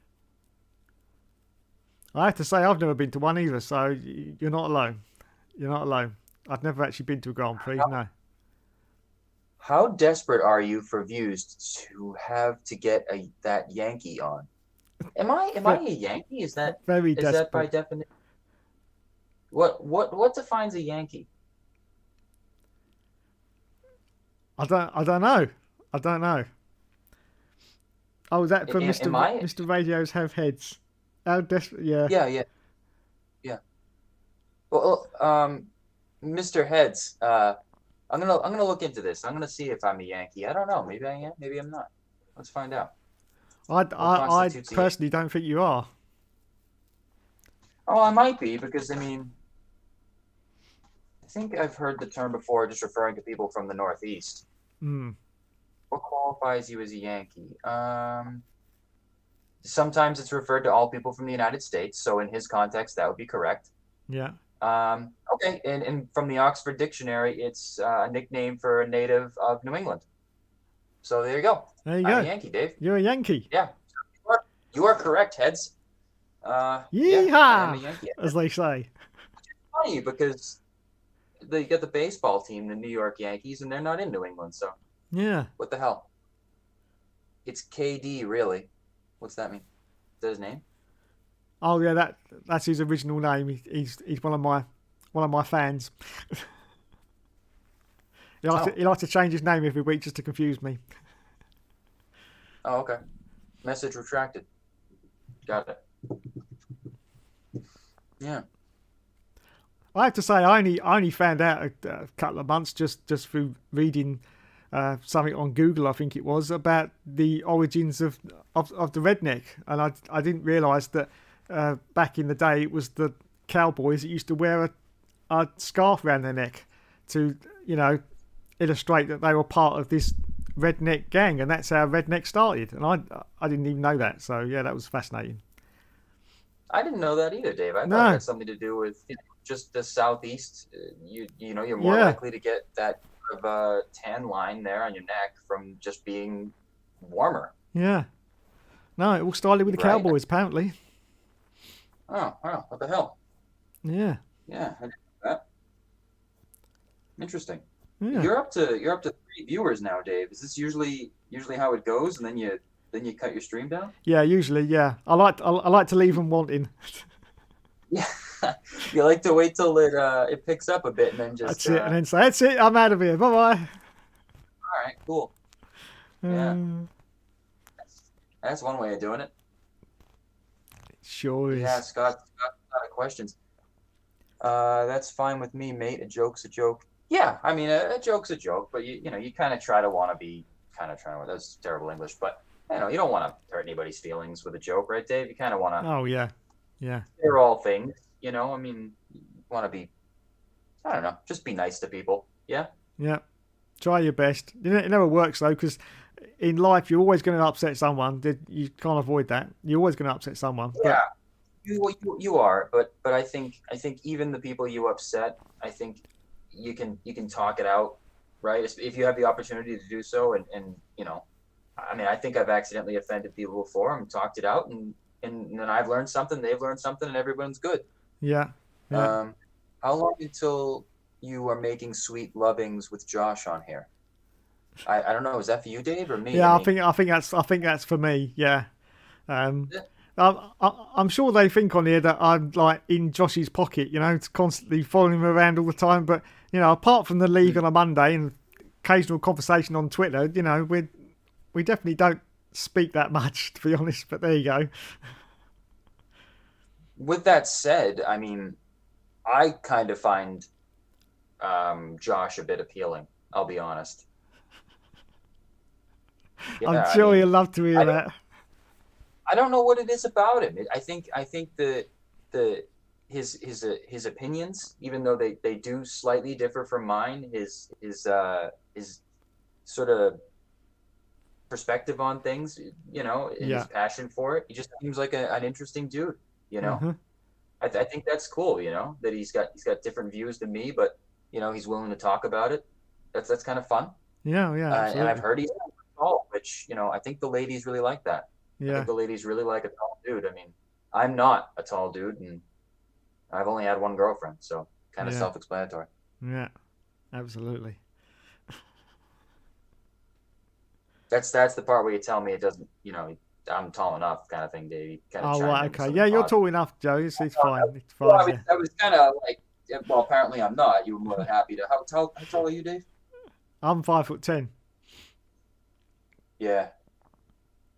I have to say, I've never been to one either, so you're not alone. You're not alone. I've never actually been to a Grand Prix, no. How desperate are you for views to have to get that Yankee on? Am I a Yankee? Is that Very is that by desperate. definition? What defines a Yankee? I don't know. I don't know. Oh, is that from Am I? Mr. Radios Have Heads? How desperate? Yeah. Yeah. Well, Mr. Heads, I'm gonna look into this. I'm gonna see if I'm a Yankee. I don't know. Maybe I am. Maybe I'm not. Let's find out. I constitutes a personally don't think you are. Oh, I might be because I mean, I think I've heard the term before, just referring to people from the Northeast. Hmm. What qualifies you as a Yankee? Sometimes it's referred to all people from the United States. So in his context, that would be correct. Yeah. Okay, and from the Oxford Dictionary, it's a nickname for a native of New England. So there you go. There you I'm go. a Yankee, Dave. You're a Yankee. Yeah, you are correct, Heads. Yeah, I am a Yeehaw, Yankee. as they say. Funny because they got the baseball team, the New York Yankees, and they're not in New England. So Yeah. what the hell? It's KD, really. What's that mean? Is that his name? Oh yeah, that's his original name. He's one of my fans. He likes to change his name every week just to confuse me. Oh, okay. Message retracted. Got it. Yeah. I have to say, I only found out a couple of months just through reading something on Google, I think it was, about the origins of the redneck, and I didn't realise that back in the day it was the cowboys that used to wear a scarf around their neck to illustrate that they were part of this redneck gang, and that's how redneck started. And I didn't even know that, so yeah, that was fascinating. I didn't know that either, Dave. I thought No. it had something to do with just the southeast. You're more likely to get that sort of tan line there on your neck from just being warmer. Yeah. No, it all started with the Right. cowboys, apparently. Oh, wow. What the hell? Yeah. Yeah, I didn't know that. Interesting. Yeah. You're up to 3 viewers now, Dave. Is this usually how it goes, and then you cut your stream down? Yeah, usually, yeah. I like to leave them wanting. Yeah. You like to wait till it picks up a bit and then just That's it, and then say, that's it, I'm out of here. Bye bye. all right, cool. Yeah. That's one way of doing it. Sure is. Yeah, Scott, a lot of questions. That's fine with me, mate. A joke's a joke. Yeah, I mean, a joke's a joke, but you kind of try to want to be that's terrible English, but you don't want to hurt anybody's feelings with a joke, right, Dave? You kind of want to. Oh yeah, yeah. They're all things, I mean, you want to be. I don't know, just be nice to people. Yeah. Yeah. Try your best. It never works though, because in life you're always going to upset someone. You can't avoid that. You're always going to upset someone. Yeah. You are, but I think even the people you upset, I think you can talk it out, right? If you have the opportunity to do so, and I mean, I think I've accidentally offended people before and talked it out, and then I've learned something, they've learned something, and everyone's good. Yeah. Yeah. How long until you are making sweet lovings with Josh on here? I don't know. Is that for you, Dave, or me? Yeah, I mean, I think that's for me. Yeah. I'm sure they think on here that I'm like in Josh's pocket, constantly following him around all the time. But apart from the league on a Monday and occasional conversation on Twitter, we definitely don't speak that much, to be honest. But there you go. with that said, I mean, I kind of find Josh a bit appealing. I'll be honest. Yeah, I'm sure you'll love to hear that. I don't know what it is about him. I think his opinions, even though they do slightly differ from mine, his sort of perspective on things, you know, and his passion for it. He just seems like an interesting dude, you know. Mm-hmm. I think that's cool, you know, that he's got different views than me, but you know, he's willing to talk about it. That's kind of fun. Yeah, absolutely. And I've heard he's tall, which, you know, I think the ladies really like that. I Yeah. think the ladies really like a tall dude. I mean, I'm not a tall dude, and I've only had one girlfriend, so kind of self-explanatory. Yeah, absolutely. That's the part where you tell me it doesn't, you know, I'm tall enough, kind of thing, Dave. Kind of Oh, right, okay. Yeah, you're tall enough, Joe. It's fine. It's fine. Well, I was kind of like, well, apparently I'm not. You were more than happy to. How tall are you, Dave? I'm 5'10". Yeah.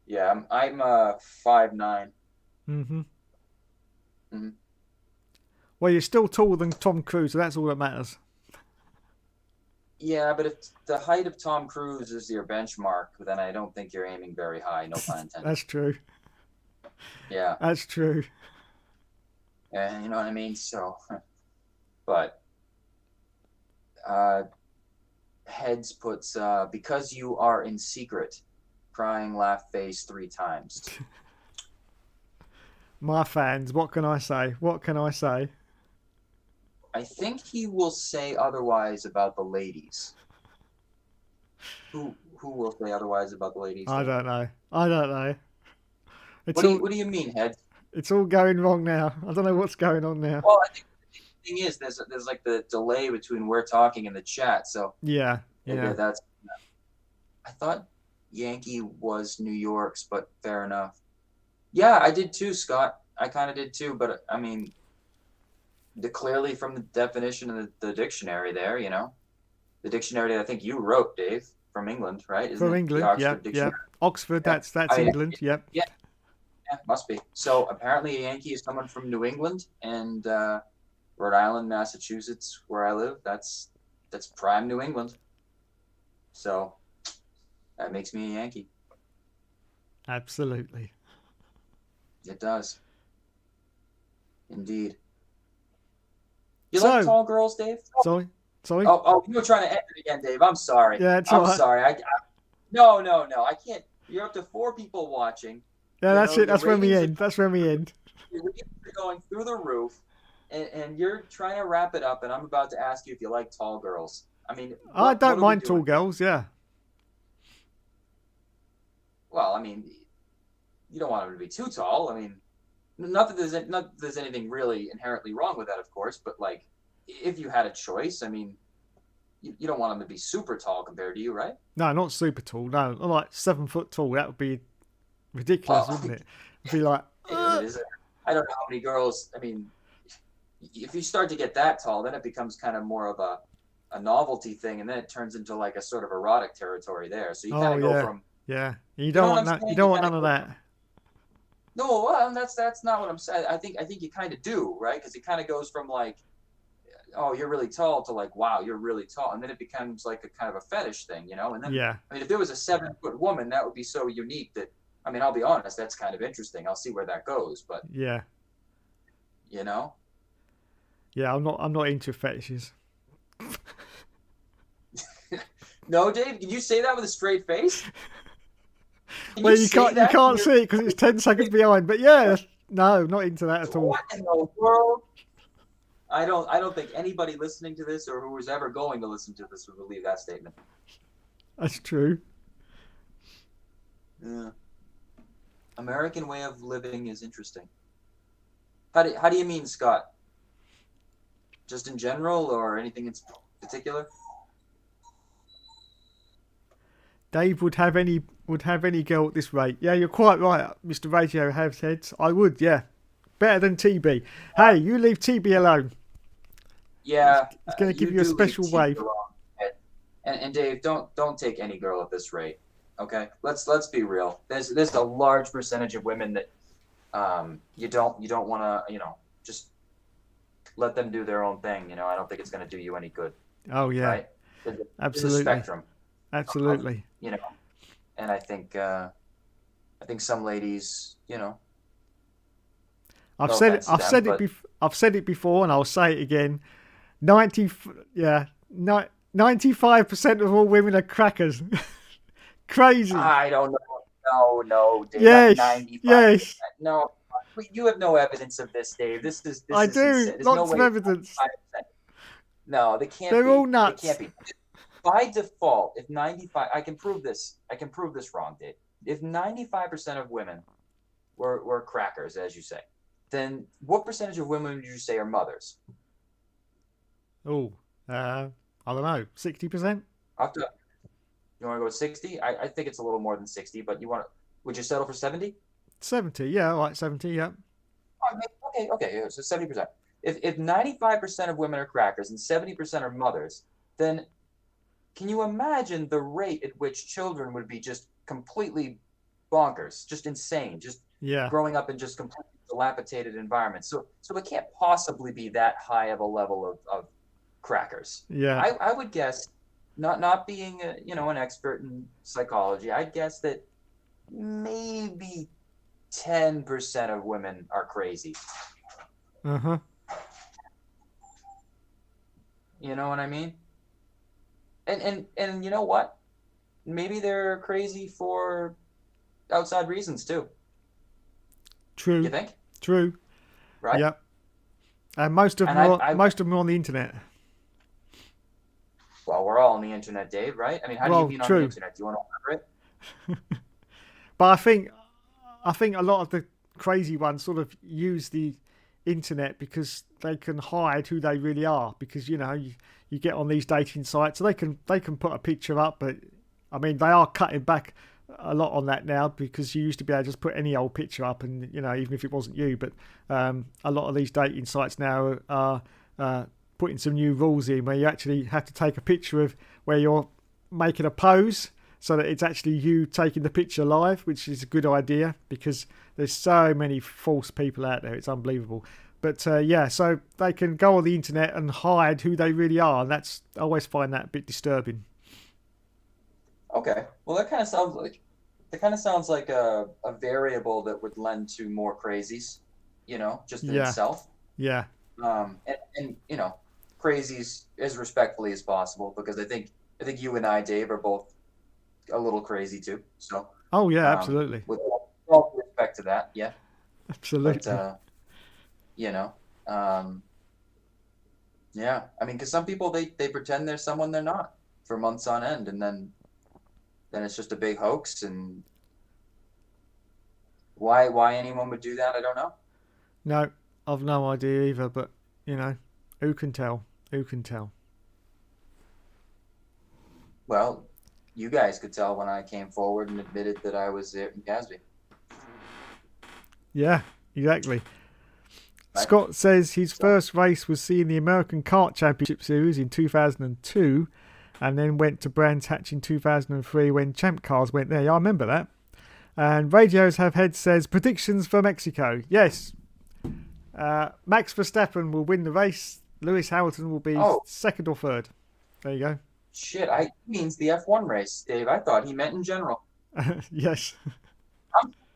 Yeah, I'm 5'9". Mm-hmm. Mm-hmm. Well, you're still taller than Tom Cruise, so that's all that matters. Yeah, but if the height of Tom Cruise is your benchmark, then I don't think you're aiming very high. No pun intended. That's true. Yeah. That's true. And you know what I mean? So, but Heads puts because you are in secret, crying laugh face 3 times. My fans, what can I say? What can I say? I think he will say otherwise about the ladies. Who will say otherwise about the ladies? I don't know. I don't know. What do you mean, Head? It's all going wrong now. I don't know what's going on now. Well, I think the thing is, there's like the delay between we're talking and the chat. So yeah. That's. I thought Yankee was New York's, but fair enough. Yeah, I did too, Scott. I kind of did too, but I mean, clearly from the definition of the dictionary there, you know, the dictionary that I think you wrote, Dave, from England, right? From England, yeah. Oxford, that's England, yep. Yeah, must be. So apparently a Yankee is someone from New England, and Rhode Island, Massachusetts, where I live, that's prime New England. So that makes me a Yankee. Absolutely. It does. Indeed. You like tall girls, Dave? Sorry? Oh, you were trying to end it again, Dave. I'm sorry. Yeah, it's I'm all right. sorry. No. I can't. You're up to 4 people watching. Yeah, that's it. That's when we end. That's when we end. Your ratings are going through the roof, and you're trying to wrap it up, and I'm about to ask you if you like tall girls. I mean, I don't mind tall girls, yeah. Well, I mean, you don't want them to be too tall. I mean, not that there's anything really inherently wrong with that, of course, but like, if you had a choice, I mean, you don't want them to be super tall compared to you, right? No, not super tall. No, not like 7 foot tall. That would be ridiculous, wouldn't it? It'd be like. I don't know how many girls. I mean, if you start to get that tall, then it becomes kind of more of a novelty thing, and then it turns into like a sort of erotic territory there. So you kind of go from. Yeah, you don't want that. You don't want none of that. No, well, that's not what I'm saying. I think you kind of do, right? Because it kind of goes from like, oh, you're really tall to like, wow, you're really tall, and then it becomes like a kind of a fetish thing, you know. And then, I mean, if there was a 7-foot woman, that would be so unique that, I mean, I'll be honest, that's kind of interesting. I'll see where that goes, but yeah, you know. Yeah, I'm not into fetishes. No, Dave, can you say that with a straight face? Well, you can't see it because it's 10 seconds behind. But yeah, no, not into that at all. What in the world? I don't think anybody listening to this or who is ever going to listen to this would believe that statement. That's true. Yeah. American way of living is interesting. How do you mean, Scott? Just in general or anything in particular? Dave would have any girl at this rate. Yeah, you're quite right, Mr. Radio Has Heads. I would, yeah. Better than TB. Hey, you leave TB alone. Yeah. It's going to give you a special wave. And Dave, don't take any girl at this rate. Okay? Let's be real. There's a large percentage of women that you don't want to, you know, just let them do their own thing, you know. I don't think it's going to do you any good. Oh yeah. Right? Absolutely. There's a spectrum. Absolutely. You know, and I think I think some ladies, you know, I've no said it. offense to them, but I've said it before, and I'll say it again. 90. Yeah. 95% of all women are crackers. Crazy. I don't know. No, Dave, not Yes. 95%. Yes. No, you have no evidence of this, Dave. This I is do. insane. There's no Lots of way it's evidence. 95%. No, they can't They're all be. They nuts. can't be. By default, if 95, I can prove this. I can prove this wrong, Dave. If 95% of women were crackers, as you say, then what percentage of women would you say are mothers? Oh, I don't know. 60%. Up to, you want to go with 60? I think it's a little more than 60, but would you settle for 70? 70. Yeah. All right. 70. Yeah. Okay, yeah, so 70%. If 95% of women are crackers and 70% are mothers, then can you imagine the rate at which children would be just completely bonkers, just insane, just Yeah. growing up in just completely dilapidated environments? So it can't possibly be that high of a level of crackers. Yeah. I would guess, not being an expert in psychology, I'd guess that maybe 10% of women are crazy. Uh-huh. You know what I mean? And you know what? Maybe they're crazy for outside reasons too. True. You think? True. Right? Yep. And most of And them I most of them are on the internet. Well, we're all on the internet, Dave, right? I mean, how do Well, you mean on true. the internet? Do you want to elaborate? But I think a lot of the crazy ones sort of use the internet because they can hide who they really are. Because you get on these dating sites, so they can put a picture up, but I mean they are cutting back a lot on that now because you used to be able to just put any old picture up, and even if it wasn't you. But a lot of these dating sites now are putting some new rules in where you actually have to take a picture of where you're making a pose so that it's actually you taking the picture live, which is a good idea because there's so many false people out there. It's unbelievable. But yeah, so they can go on the internet and hide who they really are. And I always find that a bit disturbing. Okay. Well, that kind of sounds like a variable that would lend to more crazies, just in Yeah. itself. Yeah. And crazies as respectfully as possible, because I think you and I, Dave, are both a little crazy too. So Oh, yeah, absolutely. with all due respect to that, yeah. Absolutely. But yeah. I mean, because some people they pretend they're someone they're not for months on end, and then it's just a big hoax. And why anyone would do that, I don't know. No, I've no idea either, but, who can tell? Who can tell? Well, you guys could tell when I came forward and admitted that I was Ayrton Casby. Yeah, exactly. Right. Scott says his first race was seeing the American Kart Championship Series in 2002 and then went to Brands Hatch in 2003 when Champ Cars went there. Yeah, I remember that. And Radios Have Head says predictions for Mexico. Yes. Max Verstappen will win the race. Lewis Hamilton will be second or third. There you go. Shit, he means the F1 race, Dave. I thought he meant in general. Yes.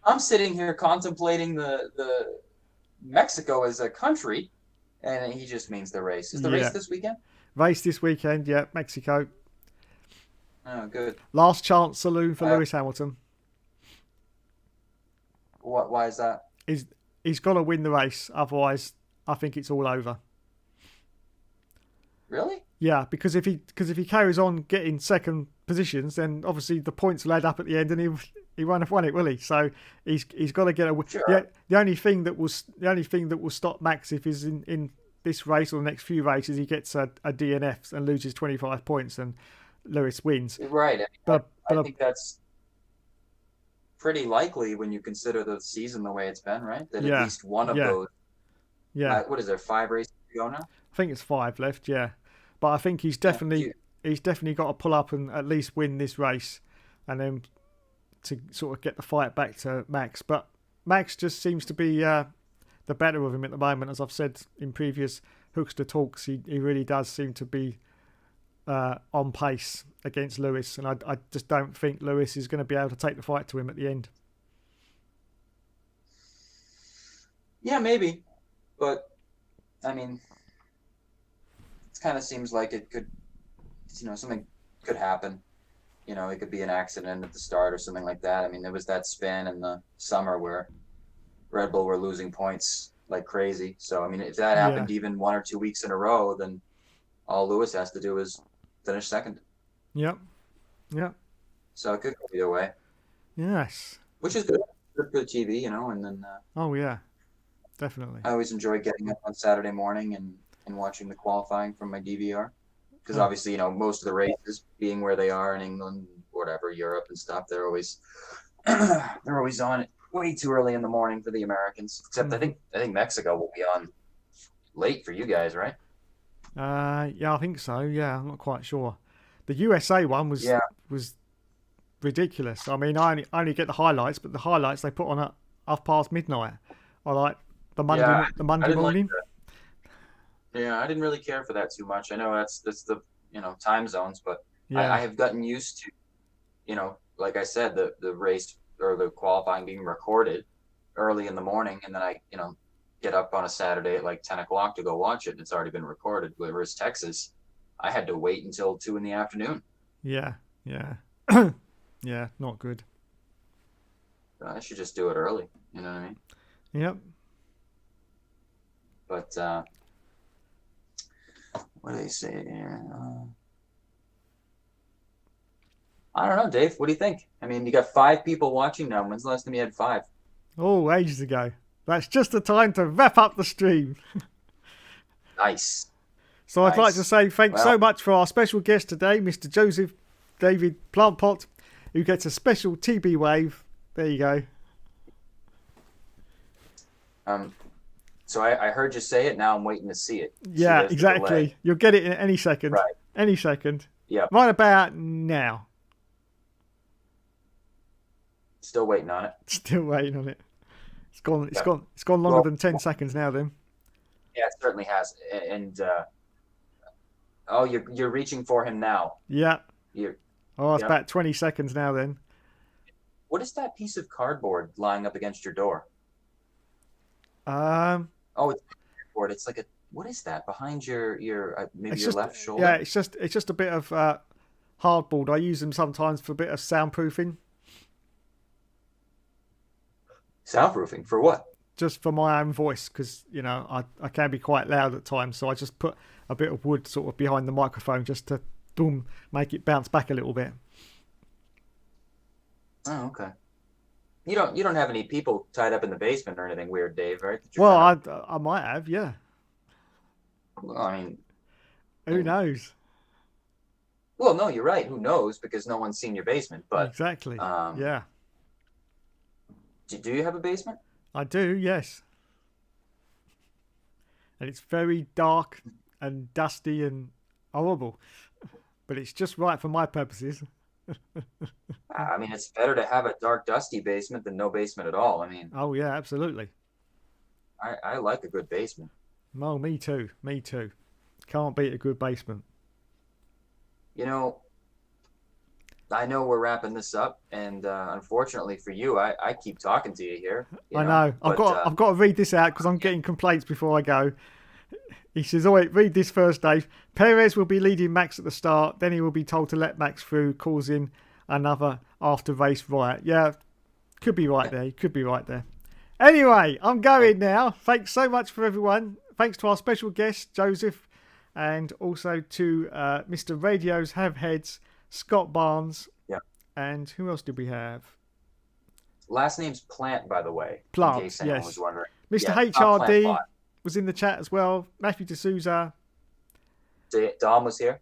I'm sitting here contemplating the Mexico as a country, and he just means the race. Is the race this weekend? Race this weekend, yeah, Mexico. Oh, good. Last chance saloon for Lewis Hamilton. Why is that? He's got to win the race, otherwise I think it's all over. Really? Yeah, because if he carries on getting second positions, then obviously the points will add up at the end, and he won't have won it, will he? So he's got to get a win. Sure. Yeah, the only thing that will stop Max if he's in this race or the next few races he gets a DNF and loses 25 points, and Lewis wins. Right. I think that's pretty likely when you consider the season the way it's been, right? That at least one of those. Yeah. What is there? 5 races to go now? I think it's 5 left. Yeah, but I think he's definitely got to pull up and at least win this race, and then to sort of get the fight back to Max. But Max just seems to be the better of him at the moment. As I've said in previous Hookster talks, he really does seem to be on pace against Lewis, and I just don't think Lewis is going to be able to take the fight to him at the end. Yeah, maybe, but I mean, it kind of seems like it could, something could happen. It could be an accident at the start or something like that. I mean, there was that span in the summer where Red Bull were losing points like crazy. So, I mean, if that Yeah. happened even 1 or 2 weeks in a row, then all Lewis has to do is finish second. Yep. Yep. So it could go either way, Yes. which is good. Good TV, and then Oh yeah. Definitely. I always enjoy getting up on Saturday morning and watching the qualifying from my DVR. Because Oh. obviously, most of the races being where they are in England, whatever, Europe and stuff, they're always they're always on it way too early in the morning for the Americans. Except I think Mexico will be on late for you guys, right? Yeah, I think so. Yeah, I'm not quite sure. The USA one was ridiculous. I mean, I only get the highlights, but the highlights they put on at half past midnight. I like the Monday Yeah, the I Monday didn't like morning. Yeah, I didn't really care for that too much. I know that's the time zones, but Yeah. I have gotten used to, like I said, the race or the qualifying being recorded early in the morning, and then I get up on a Saturday at like 10 o'clock to go watch it, and it's already been recorded. Whereas Texas, I had to wait until 2 in the afternoon. Yeah. Yeah. Yeah. Not good. I should just do it early. You know what I mean? Yep. But what do they say here? I don't know, Dave. What do you think? I mean, you got 5 people watching now. When's the last time you had 5? Oh, ages ago. That's just the time to wrap up the stream. Nice. So I'd like Nice. to say thanks so much for our special guest today, Mr. Joseph David Plantpot, who gets a special TB wave. There you go. So I heard you say it. Now I'm waiting to see it. Yeah, there's the exactly. delay. You'll get it in any second. Right. Any second. Yep. Right about now. Still waiting on it. Still waiting on it. It's gone. It's Yeah. gone. It's gone longer Well- than 10 seconds now. Then. Yeah, it certainly has. And oh, you're reaching for him now. Yeah. You're. Oh, it's Yep. about 20 seconds now. Then. What is that piece of cardboard lying up against your door? Um. Oh, it's cardboard. It's like a. What is that behind your maybe It's your just left shoulder? yeah. It's just a bit of hardboard. I use them sometimes for a bit of soundproofing. Soundproofing for what? Just for my own voice, because I can be quite loud at times, so I just put a bit of wood sort of behind the microphone just to boom, make it bounce back a little bit. Oh, okay. You don't have any people tied up in the basement or anything weird, Dave, right? That you're Well, kinda- I might have, yeah. Well, I mean, Who knows? well, no, you're right. Who knows? Because no one's seen your basement. But Exactly. Yeah, do you have a basement? I do. Yes. And it's very dark and dusty and horrible, but it's just right for my purposes. I mean, it's better to have a dark, dusty basement than no basement at all. I mean, Oh yeah, absolutely. I like a good basement. Oh, me too. Me too. Can't beat a good basement. I know we're wrapping this up, and unfortunately for you, I keep talking to you here. I know. I've got to read this out because I'm getting complaints before I go. He says, "Oh wait, read this first, Dave. Perez will be leading Max at the start. Then he will be told to let Max through, causing another after-race riot." Yeah, could be right there. Could be right there. Anyway, I'm going now. Thanks so much for everyone. Thanks to our special guest, Joseph, and also to Mr. Radio's Have Heads, Scott Barnes. Yeah. And who else did we have? Last name's Plant, by the way. Plant, In case anyone yes. was wondering. Mr. Yeah, not Plant HRD Pot. was in the chat as well. Matthew D'Souza. Dom was here.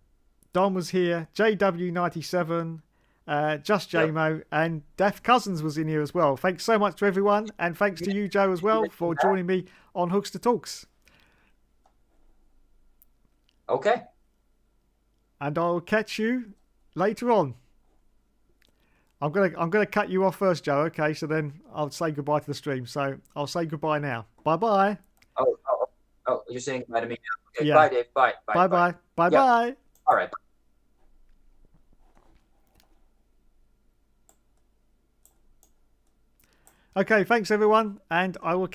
Don was here. JW97. Just Yep. JMO. And Daft Cousins was in here as well. Thanks so much to everyone. And thanks to you, Joe, as well, for joining me on Hookster Talks. Okay. And I'll catch you later on. I'm gonna cut you off first, Joe. Okay, so then I'll say goodbye to the stream. So I'll say goodbye now. Bye bye. Oh, you're saying goodbye to me now. Okay, Yeah. bye, Dave. Bye. Bye bye. Bye Yeah. bye. All right. Okay, thanks everyone, and I will.